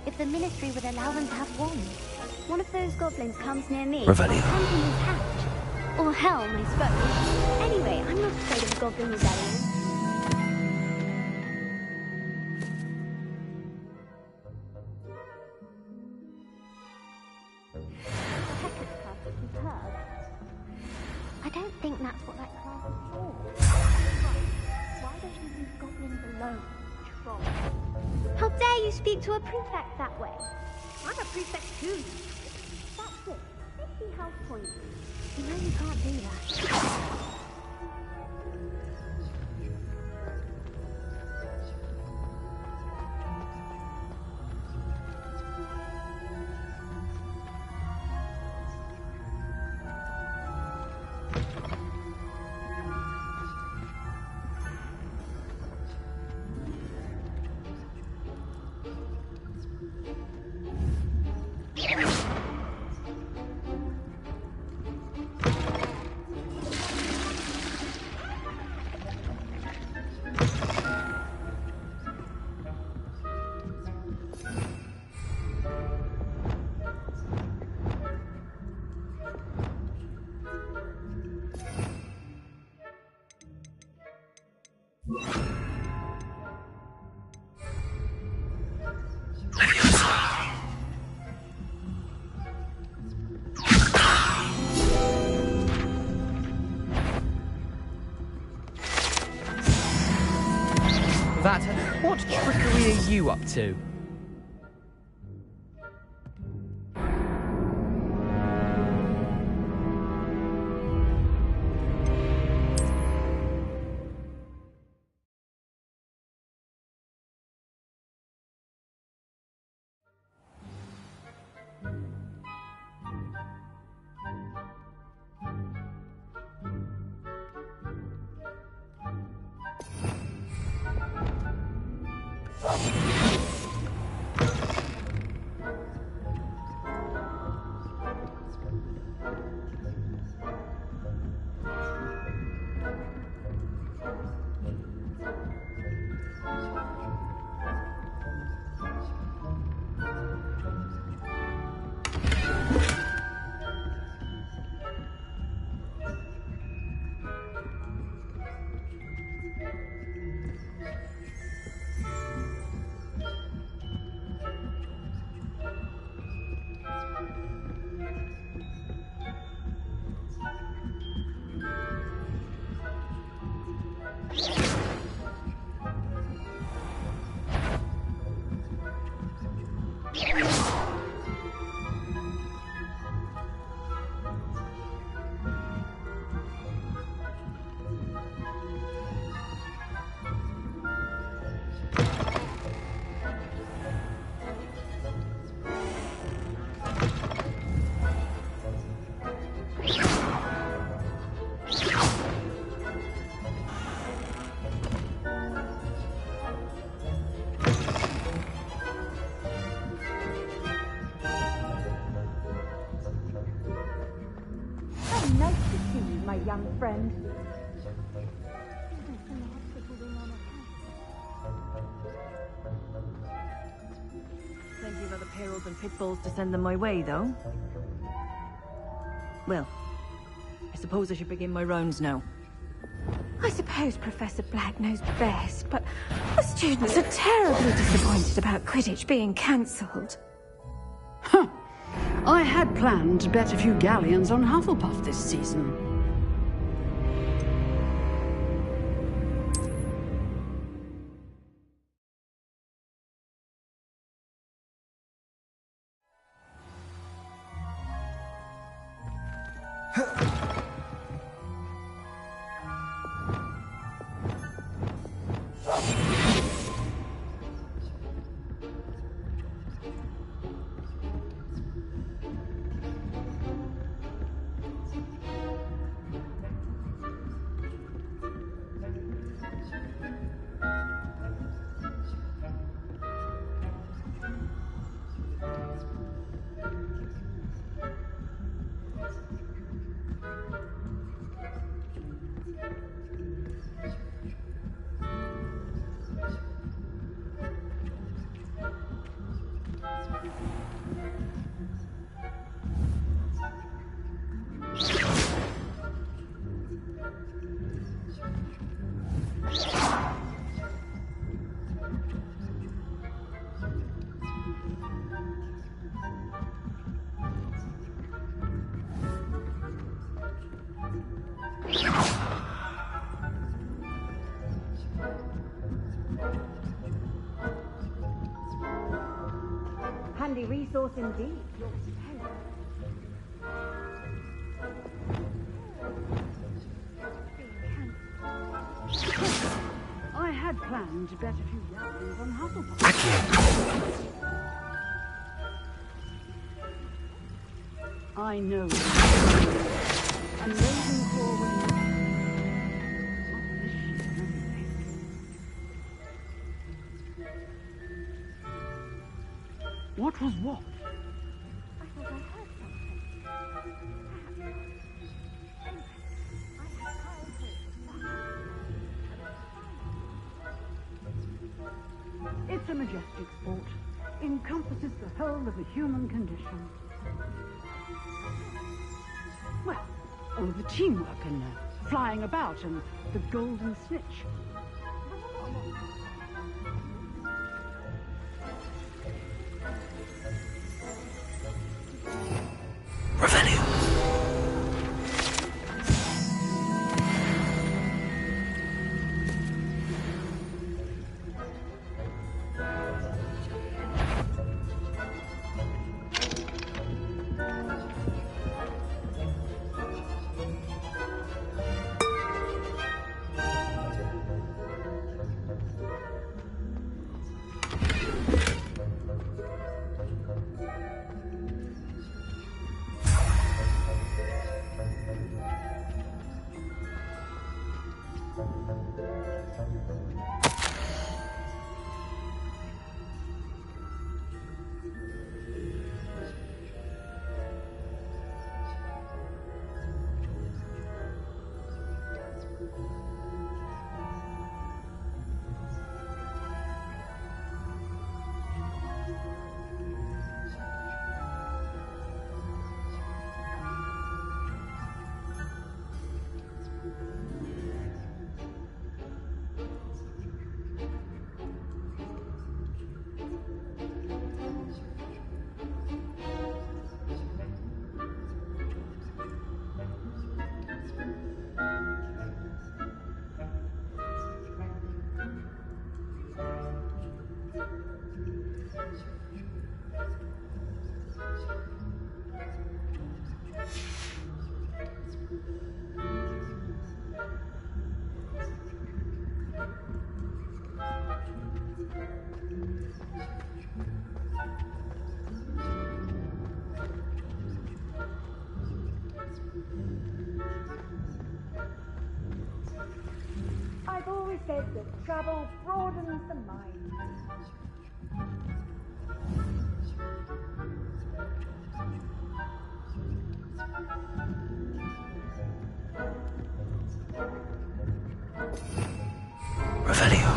If the Ministry would allow them to have wands. One of those goblins comes near me. Revelio. His hatch. Or helm, I suppose. Anyway, I'm not afraid of a goblin rebellion. I don't think that's what that class is for. Why don't you leave goblins alone, troll? How dare you speak to a prefect that way? I'm a prefect too. That's it. 50 health points. You know you can't do that. What trickery are you up to? nice to see you, my young friend. Plenty of other perils and pitfalls to send them my way, though. Well, I suppose I should begin my rounds now. I suppose Professor Black knows best, but the students are terribly disappointed about Quidditch being cancelled. Huh. I had planned to bet a few galleons on Hufflepuff this season. Handy resource indeed. I had planned to bet a few galleons on Hufflepuff. I know. And raising forward. What was what? I thought I heard something. It's a majestic sport. Encompasses the whole of the human condition. Well, all of the teamwork and flying about and the golden snitch. I've always said that travel broadens the mind. Revelio.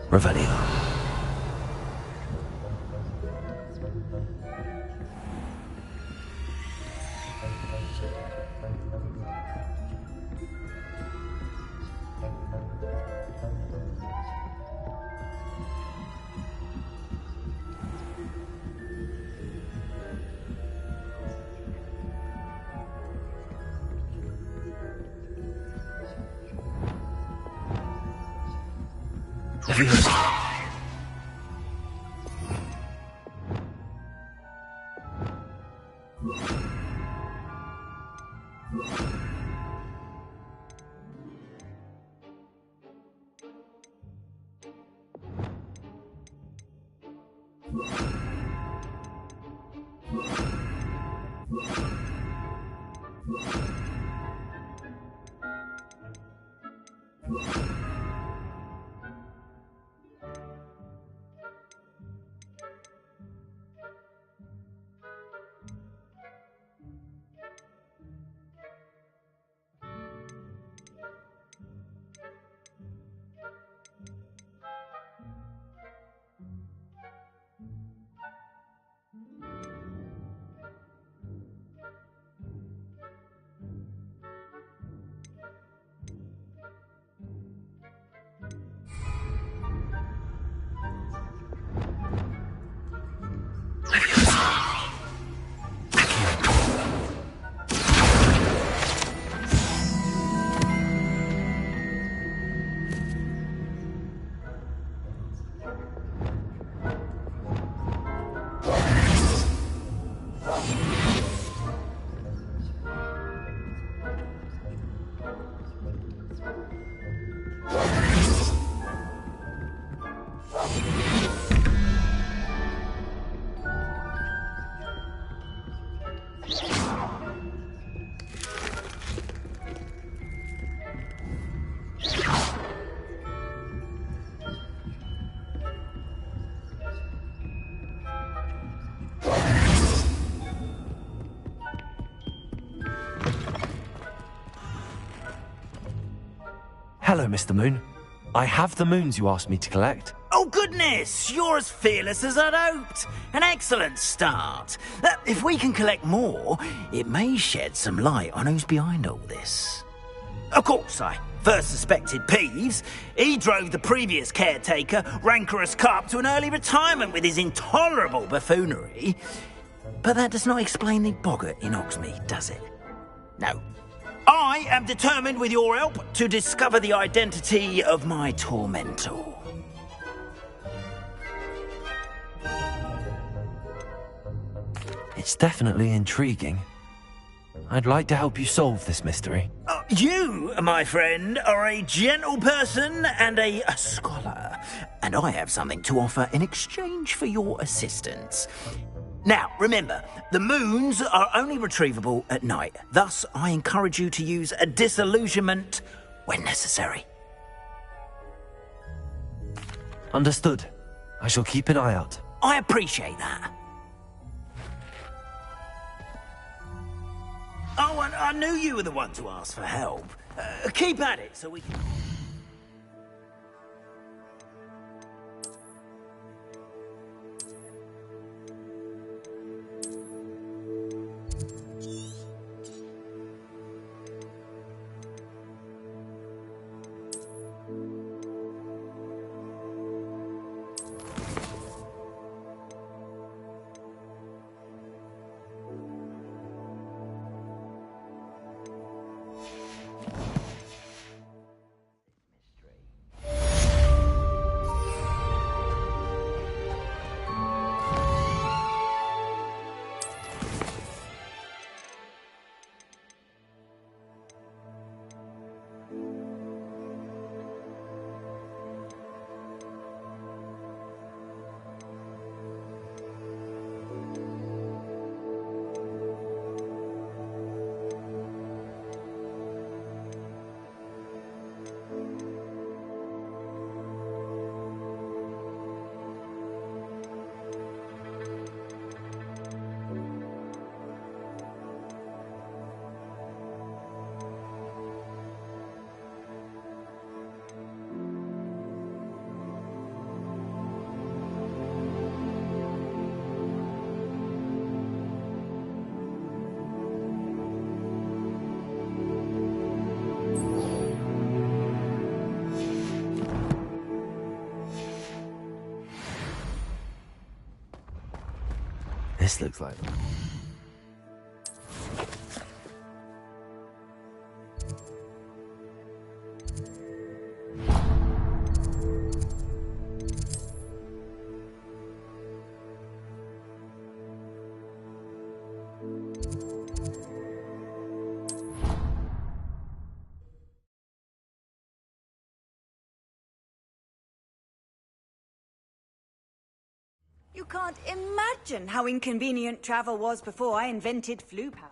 Revelio. Hello, Mr. Moon. I have the moons you asked me to collect. Oh, goodness! You're as fearless as I'd hoped. An excellent start. If we can collect more, it may shed some light on who's behind all this. Of course, I first suspected Peeves. He drove the previous caretaker, Rancorous Carp, to an early retirement with his intolerable buffoonery. But that does not explain the boggart in Hogsmeade, does it? No. I am determined, with your help, to discover the identity of my tormentor. It's definitely intriguing. I'd like to help you solve this mystery. You, my friend, are a gentle person and a scholar, and I have something to offer in exchange for your assistance. Now, remember, the moons are only retrievable at night. Thus, I encourage you to use a disillusionment when necessary. Understood. I shall keep an eye out. I appreciate that. Oh, and I knew you were the one to ask for help. Keep at it so we can... This looks like... You can't imagine how inconvenient travel was before I invented flu powder.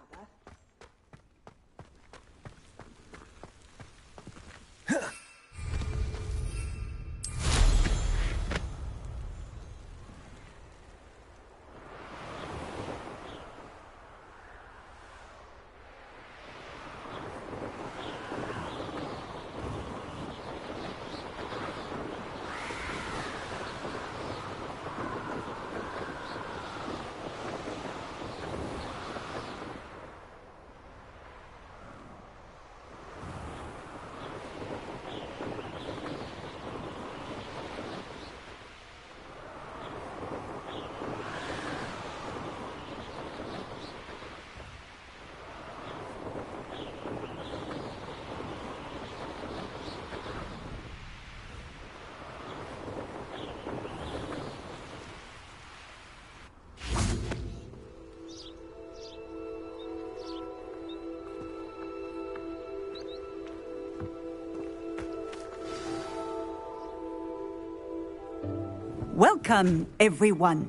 Welcome, everyone.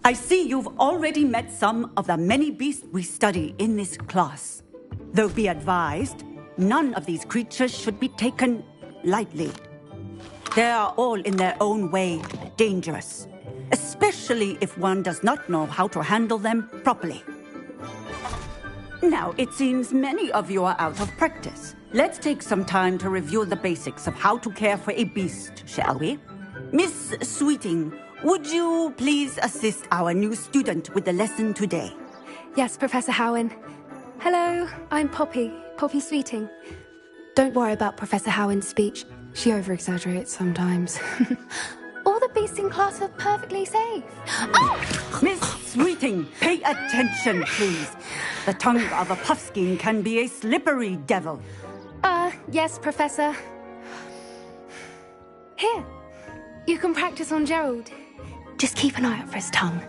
I see you've already met some of the many beasts we study in this class. Though be advised, none of these creatures should be taken lightly. They are all in their own way dangerous, especially if one does not know how to handle them properly. Now, it seems many of you are out of practice. Let's take some time to review the basics of how to care for a beast, shall we? Miss Sweeting, would you please assist our new student with the lesson today? Yes, Professor Howen. Hello, I'm Poppy Sweeting. Don't worry about Professor Howen's speech. She over-exaggerates sometimes. All the beasts in class are perfectly safe. Oh! Miss Sweeting, pay attention, please. The tongue of a puffskein can be a slippery devil. Yes, Professor. Here, you can practice on Gerald. Just keep an eye out for his tongue.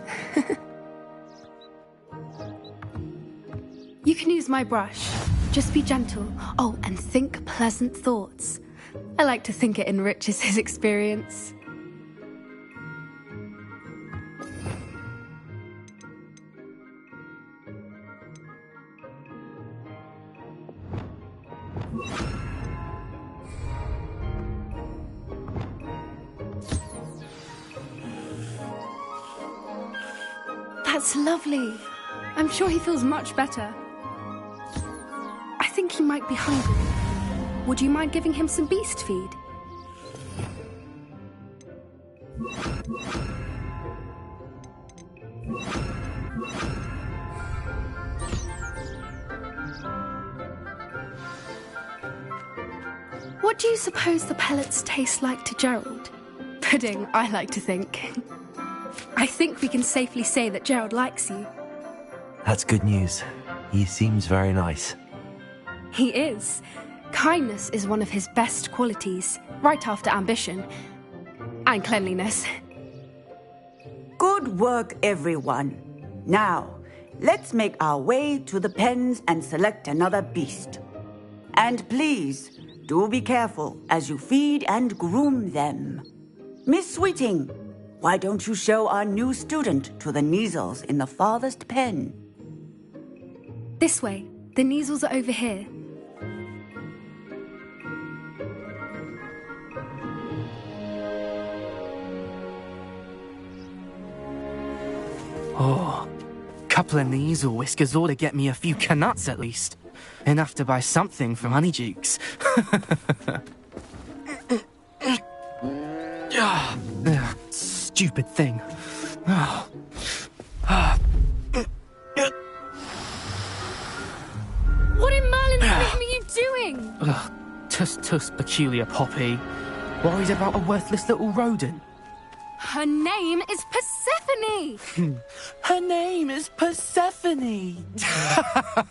You can use my brush. Just be gentle. Oh, and think pleasant thoughts. I like to think it enriches his experience. That's lovely. I'm sure he feels much better. I think he might be hungry. Would you mind giving him some beast feed? What do you suppose the pellets taste like to Gerald? Pudding, I like to think. I think we can safely say that Gerald likes you. That's good news. He seems very nice. He is. Kindness is one of his best qualities, right after ambition. And cleanliness. Good work, everyone. Now, let's make our way to the pens and select another beast. And please, do be careful as you feed and groom them. Miss Sweeting, why don't you show our new student to the Kneazles in the farthest pen? This way. The Kneazles are over here. Oh, couple of Kneazle whiskers ought to get me a few canuts at least. Enough to buy something from Honeydukes. Stupid thing. What in Merlin's name are you doing? Tuss, peculiar Poppy. Worries about a worthless little rodent. Her name is Persephone! Her name is Persephone!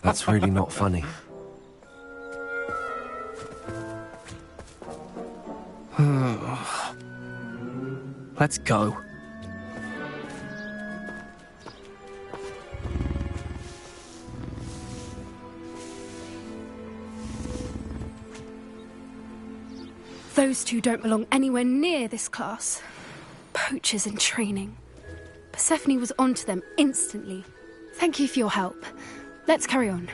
That's really not funny. Let's go. Those two don't belong anywhere near this class. Poachers in training. Persephone was onto them instantly. Thank you for your help. Let's carry on.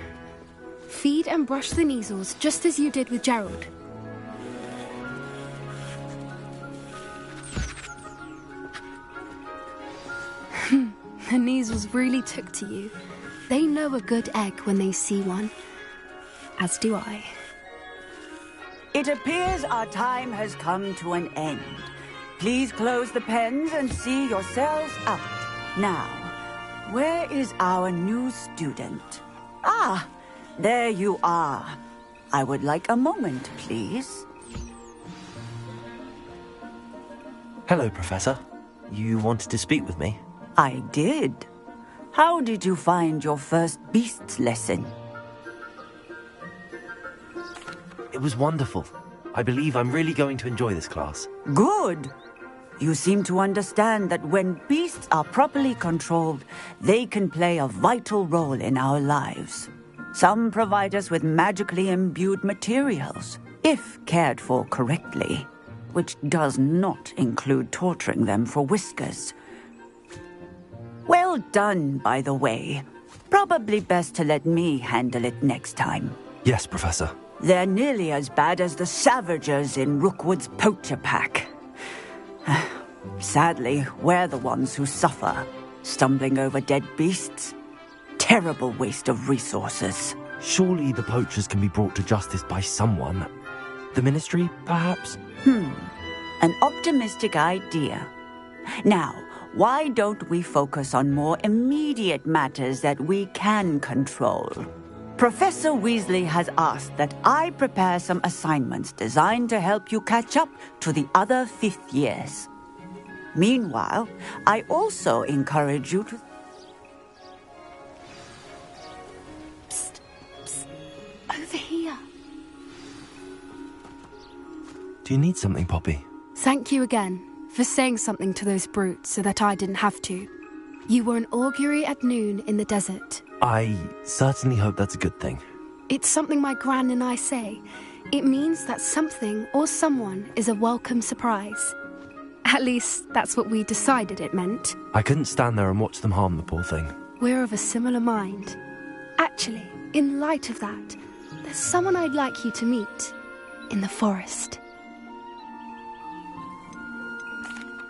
Feed and brush the Kneazles just as you did with Gerald. The Kneazles really took to you. They know a good egg when they see one. As do I. It appears our time has come to an end. Please close the pens and see yourselves out. Now, where is our new student? Ah, there you are. I would like a moment, please. Hello, Professor. You wanted to speak with me? I did. How did you find your first beasts lesson? It was wonderful. I believe I'm really going to enjoy this class. Good. You seem to understand that when beasts are properly controlled, they can play a vital role in our lives. Some provide us with magically imbued materials, if cared for correctly, which does not include torturing them for whiskers. Well done, by the way. Probably best to let me handle it next time. Yes, Professor. They're nearly as bad as the Savagers in Rookwood's poacher pack. Sadly, we're the ones who suffer, stumbling over dead beasts. Terrible waste of resources. Surely the poachers can be brought to justice by someone. The Ministry, perhaps? An optimistic idea. Now, why don't we focus on more immediate matters that we can control? Professor Weasley has asked that I prepare some assignments designed to help you catch up to the other fifth years. Meanwhile, I also encourage you to... Psst. Over here. Do you need something, Poppy? Thank you again for saying something to those brutes so that I didn't have to. You were an augury at noon in the desert. I certainly hope that's a good thing. It's something my gran and I say. It means that something or someone is a welcome surprise. At least, that's what we decided it meant. I couldn't stand there and watch them harm the poor thing. We're of a similar mind. Actually, in light of that, there's someone I'd like you to meet. In the forest.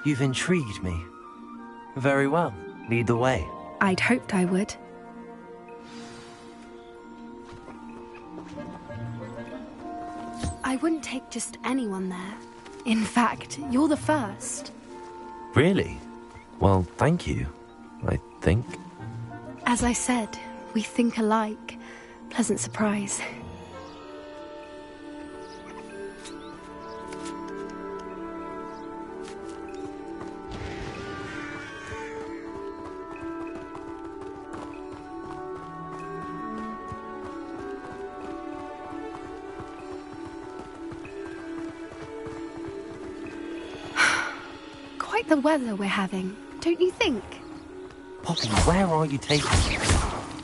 You've intrigued me. Very well. Lead the way. I'd hoped I would. I wouldn't take just anyone there. In fact, you're the first. Really? Well, thank you, I think. As I said, we think alike. Pleasant surprise. Quite the weather we're having, don't you think? Poppy, where are you taking me?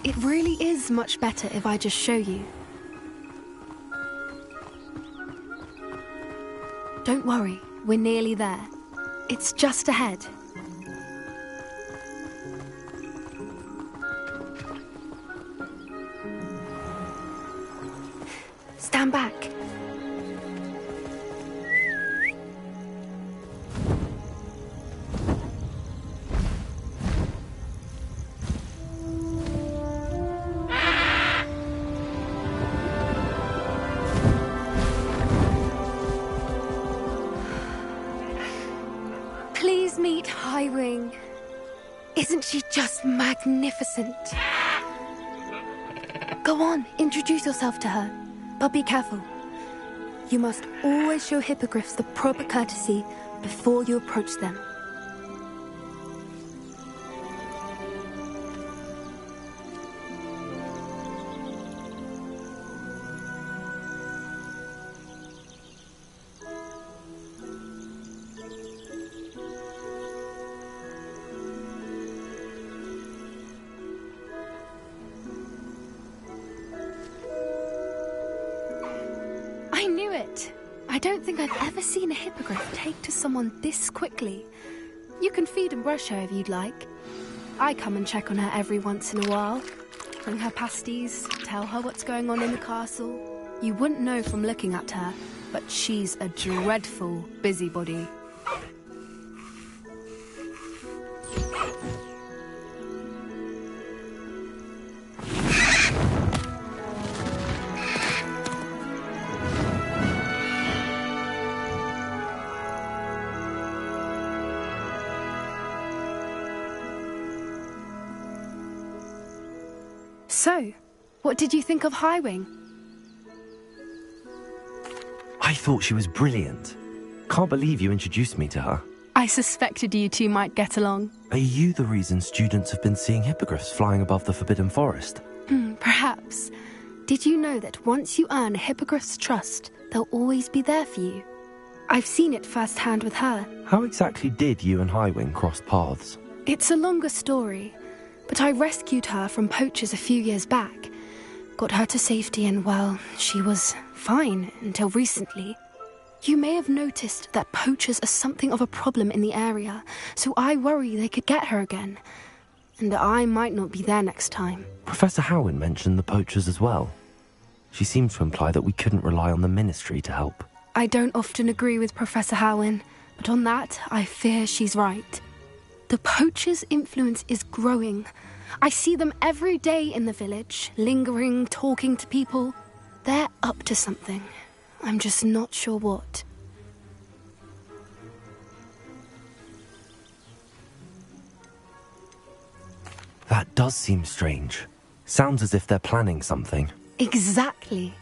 It really is much better if I just show you. Don't worry, we're nearly there. It's just ahead. Stand back. Please meet Highwing. Isn't she just magnificent? Go on, introduce yourself to her. But be careful. You must always show hippogriffs the proper courtesy before you approach them. I knew it! I don't think I've ever seen a hippogriff take to someone this quickly. You can feed and brush her if you'd like. I come and check on her every once in a while. Bring her pasties, tell her what's going on in the castle. You wouldn't know from looking at her, but she's a dreadful busybody. So, what did you think of Highwing? I thought she was brilliant. Can't believe you introduced me to her. I suspected you two might get along. Are you the reason students have been seeing hippogriffs flying above the Forbidden Forest? Perhaps. Did you know that once you earn a hippogriff's trust, they'll always be there for you? I've seen it firsthand with her. How exactly did you and Highwing cross paths? It's a longer story, but I rescued her from poachers a few years back. Got her to safety and, well, she was fine until recently. You may have noticed that poachers are something of a problem in the area, so I worry they could get her again. And I might not be there next time. Professor Howin mentioned the poachers as well. She seemed to imply that we couldn't rely on the Ministry to help. I don't often agree with Professor Howin, but on that, I fear she's right. The poachers' influence is growing. I see them every day in the village, lingering, talking to people. They're up to something. I'm just not sure what. That does seem strange. Sounds as if they're planning something. Exactly.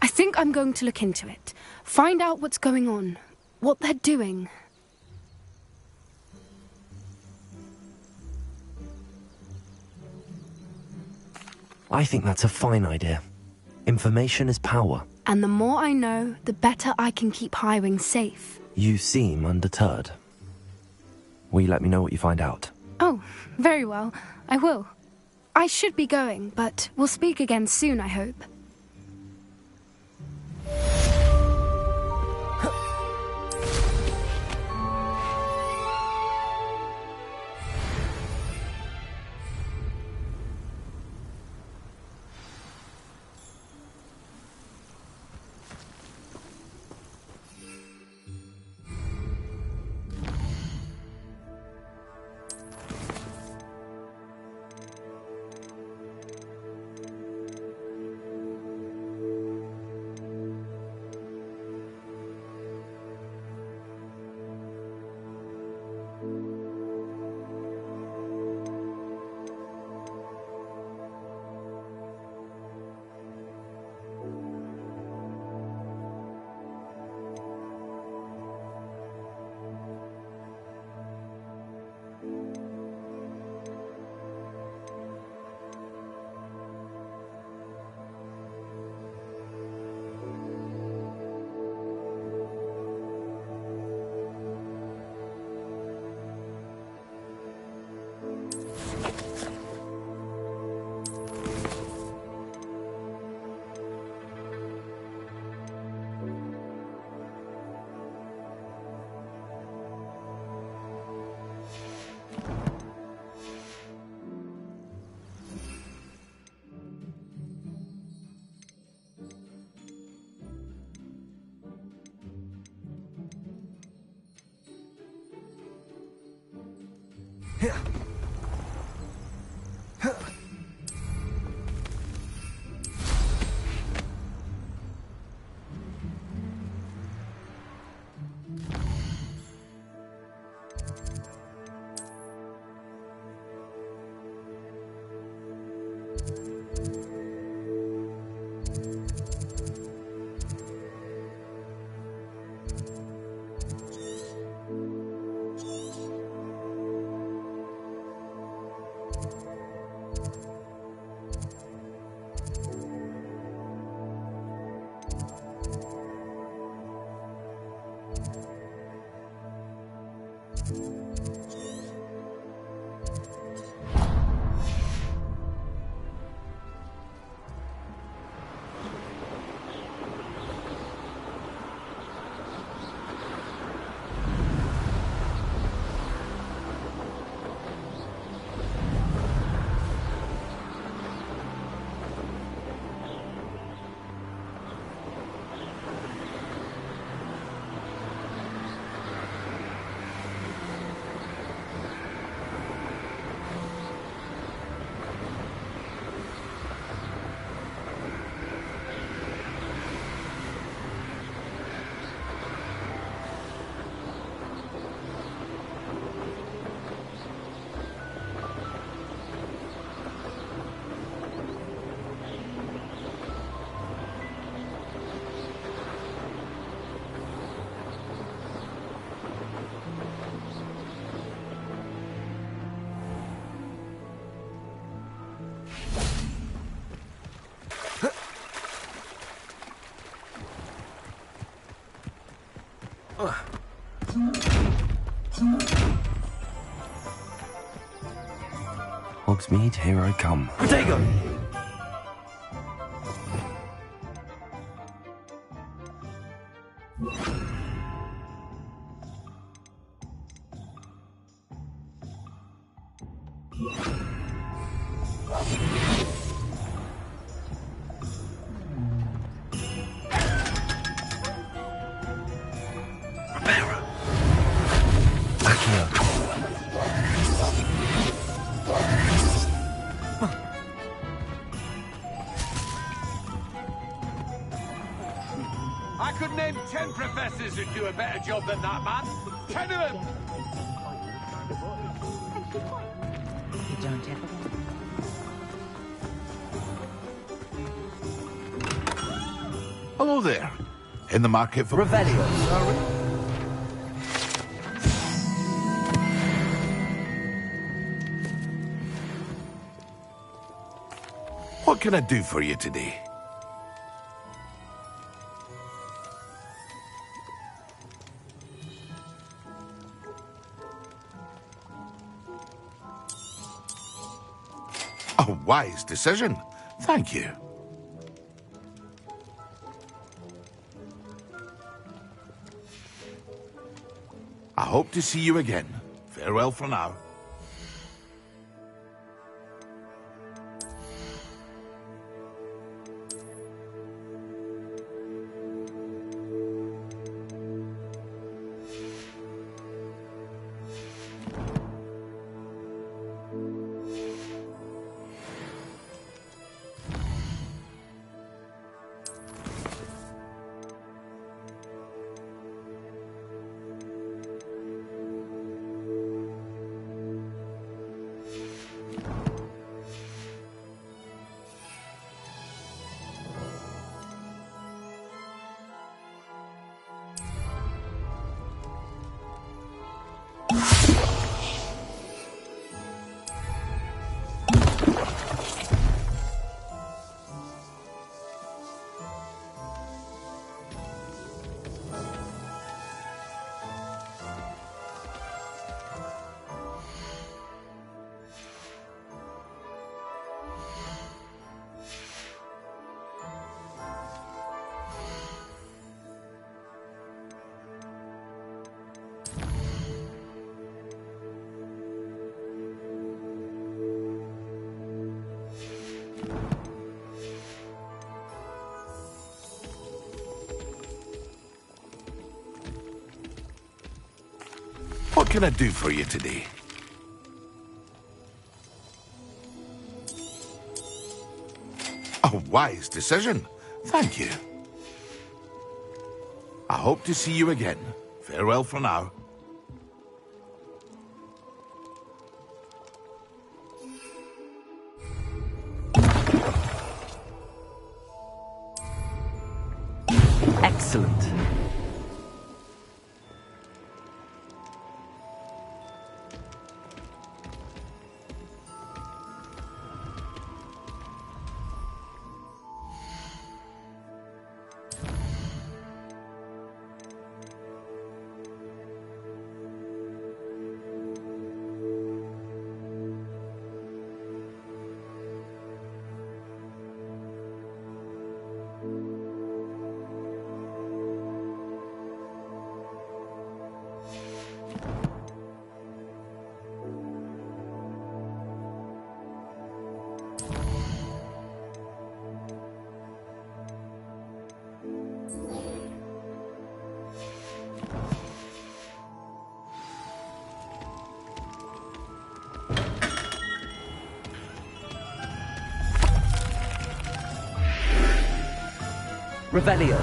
I think I'm going to look into it. Find out what's going on, what they're doing. I think that's a fine idea. Information is power. And the more I know, the better I can keep Highwing safe. You seem undeterred. Will you let me know what you find out? Oh, very well. I will. I should be going, but we'll speak again soon, I hope. Hogsmeade, here I come. Protego! I could name 10 professors who'd do a better job than that man. 10 of them! Hello there. In the market for... Revelio. Sorry? What can I do for you today? A wise decision. Thank you. I hope to see you again. Farewell for now. What can I do for you today? A wise decision. Thank you. I hope to see you again. Farewell for now. Excellent. Revelio.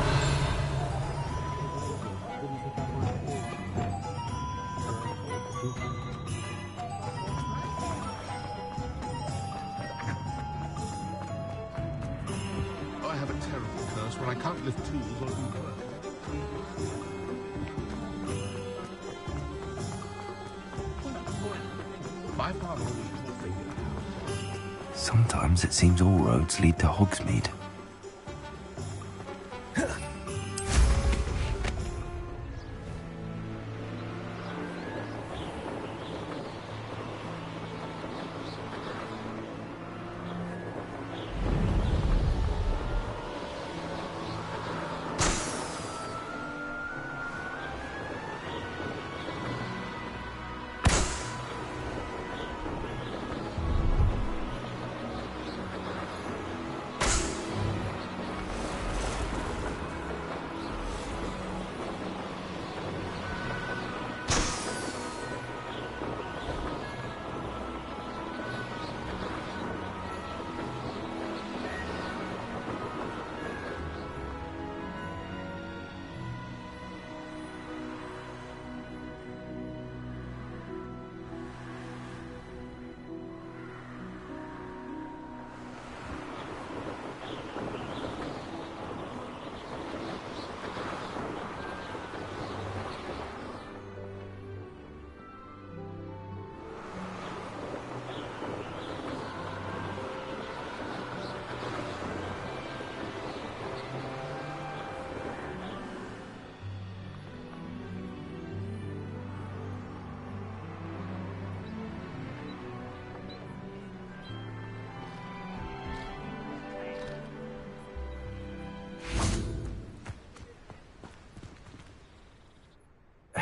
I have a terrible curse where I can't lift tools or do work. My father always taught me. Sometimes it seems all roads lead to Hogsmeade.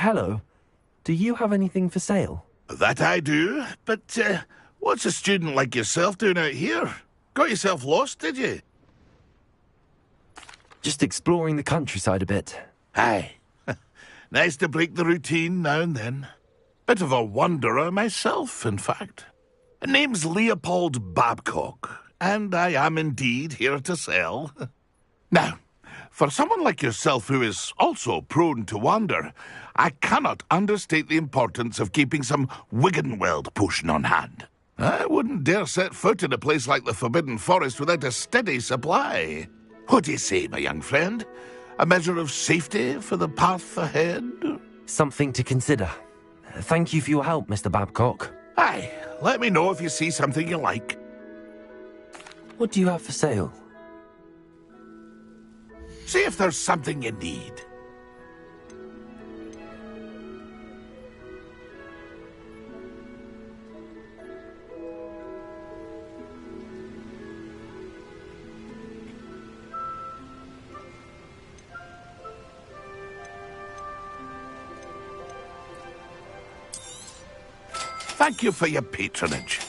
Hello. Do you have anything for sale? That I do, but what's a student like yourself doing out here? Got yourself lost, did you? Just exploring the countryside a bit. Aye. Nice to break the routine now and then. Bit of a wanderer myself, in fact. Name's Leopold Babcock, and I am indeed here to sell. Now, for someone like yourself who is also prone to wander, I cannot understate the importance of keeping some Wiggenweld potion on hand. I wouldn't dare set foot in a place like the Forbidden Forest without a steady supply. What do you say, my young friend? A measure of safety for the path ahead? Something to consider. Thank you for your help, Mr. Babcock. Aye, let me know if you see something you like. What do you have for sale? See if there's something you need. Thank you for your patronage.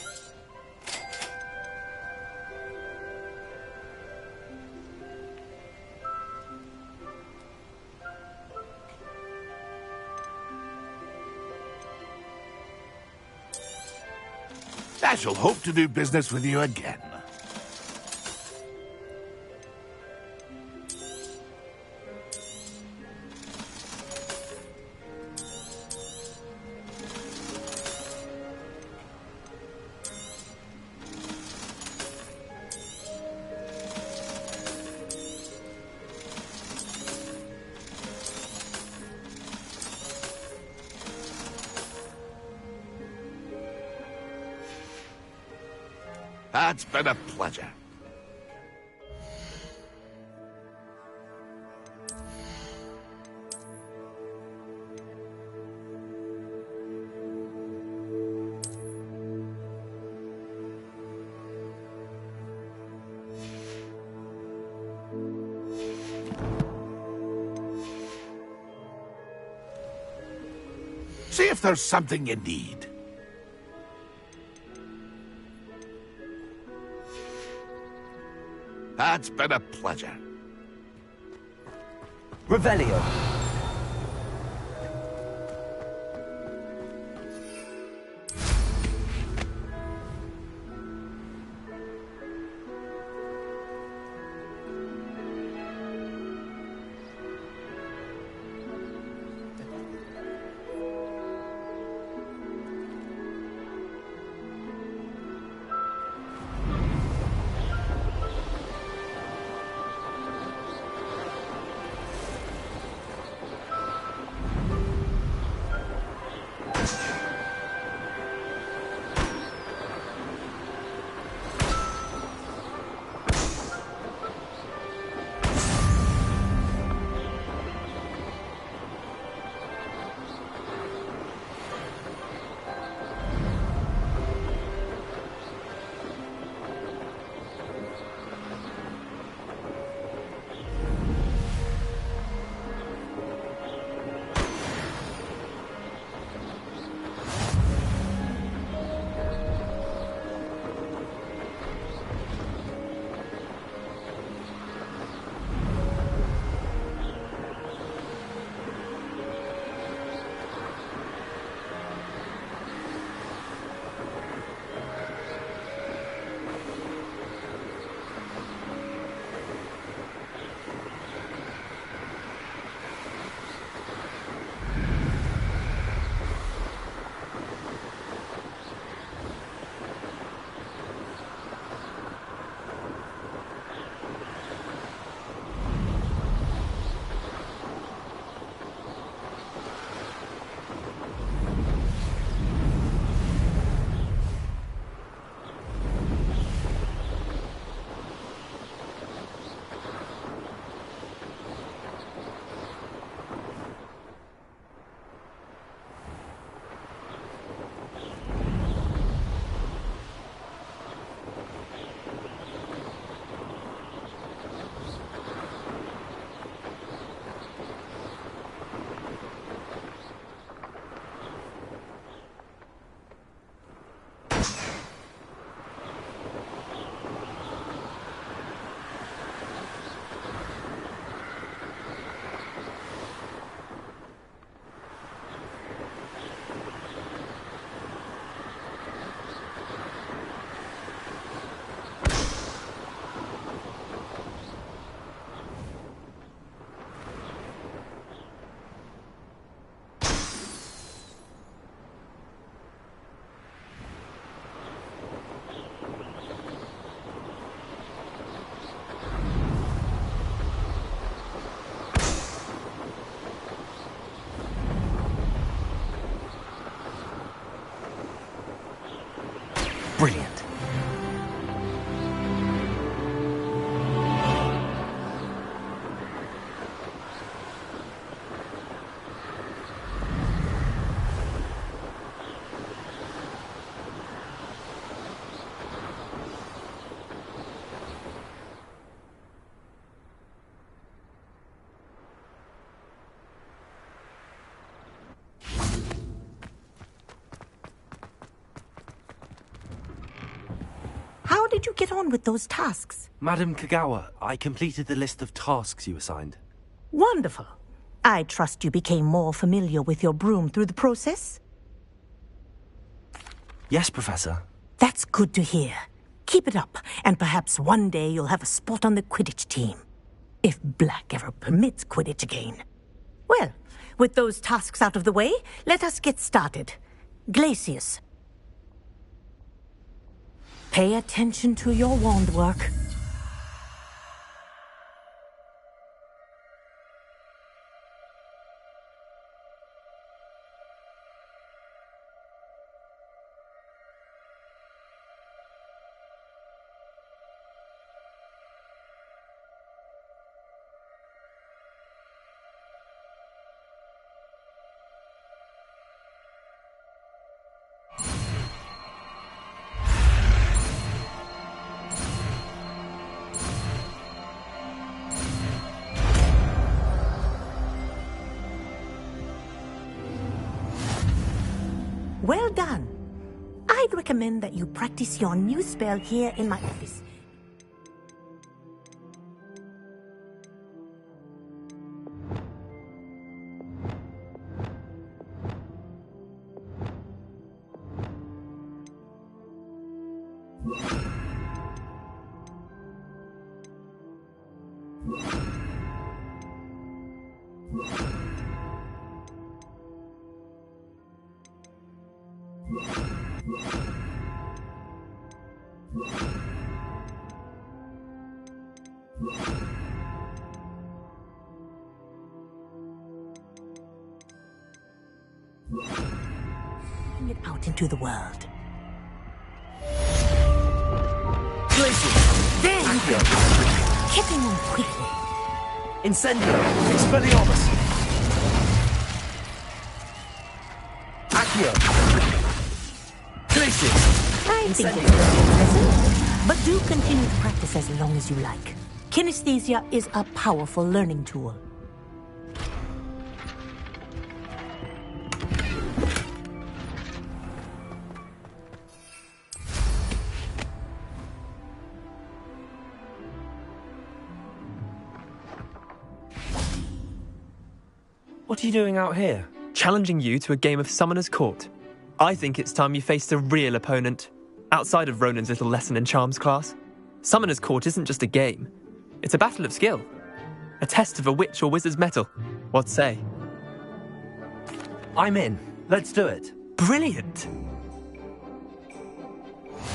I shall hope to do business with you again. It's been a pleasure. See if there's something you need. It's been a pleasure. Revelio. Brilliant. How did you get on with those tasks? Madam Kagawa, I completed the list of tasks you assigned. Wonderful. I trust you became more familiar with your broom through the process? Yes, Professor. That's good to hear. Keep it up, and perhaps one day you'll have a spot on the Quidditch team. If Black ever permits Quidditch again. Well, with those tasks out of the way, let us get started. Glacius. Pay attention to your wand work. Well done. I'd recommend that you practice your new spell here in my office. Bring it out into the world. Glacius! There you go! Hitting them quickly. Incendio! Expelliarmus! Accio! Glacius! I think it's very impressive. But do continue to practice as long as you like. Kinesthesia is a powerful learning tool. What are you doing out here? Challenging you to a game of Summoner's Court. I think it's time you faced a real opponent, outside of Ronan's little lesson in charms class. Summoner's Court isn't just a game. It's a battle of skill. A test of a witch or wizard's mettle. What say? I'm in. Let's do it. Brilliant!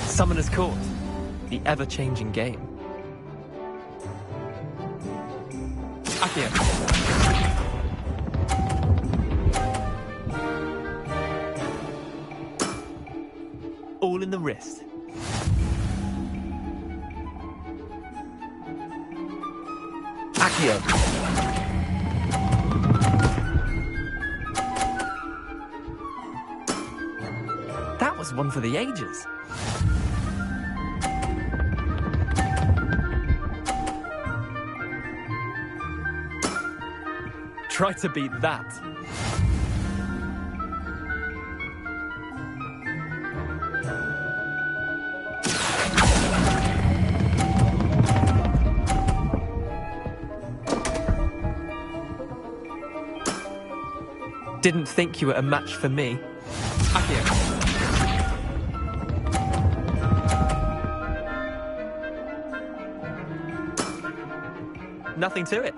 Summoner's Court. The ever-changing game. Accio. All in the wrist. Accio. That was one for the ages. Try to beat that. Didn't think you were a match for me. Accio. Nothing to it.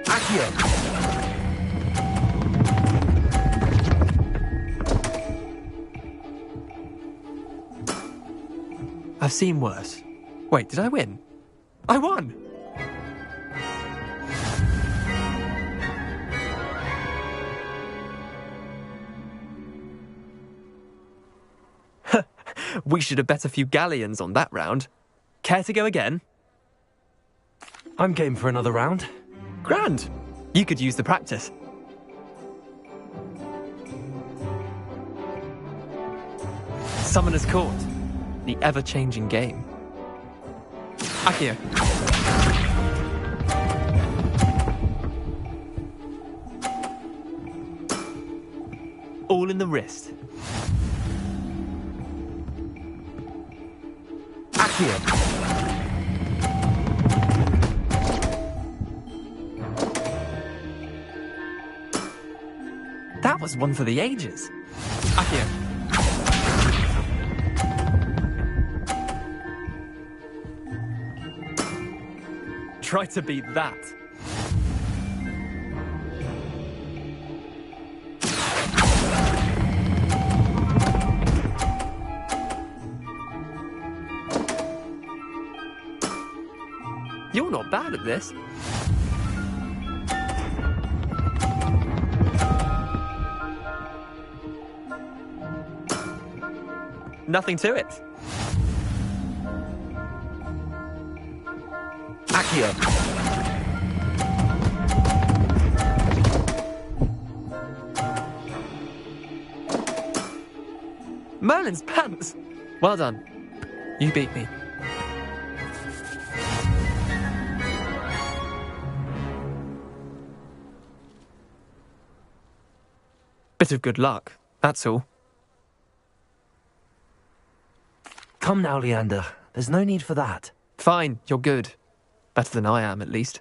Accio. I've seen worse. Wait, did I win? I won! We should have bet a few galleons on that round. Care to go again? I'm game for another round. Grand! You could use the practice. Summoner's Court. The ever-changing game. Accio. All in the wrist. Accio. That was one for the ages. Accio. Try to beat that. You're not bad at this. Nothing to it. Accio. Merlin's pants. Well done. You beat me. Bit of good luck, that's all. Come now, Leander. There's no need for that. Fine, you're good. Better than I am, at least.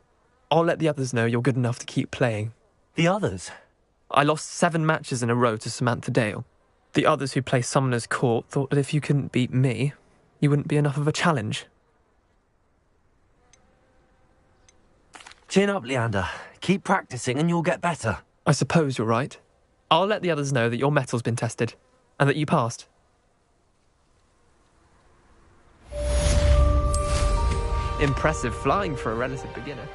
I'll let the others know you're good enough to keep playing. The others? I lost 7 matches in a row to Samantha Dale. The others who play Summoner's Court thought that if you couldn't beat me, you wouldn't be enough of a challenge. Chin up, Leander. Keep practicing and you'll get better. I suppose you're right. I'll let the others know that your metal's been tested, and that you passed. Impressive flying for a relative beginner.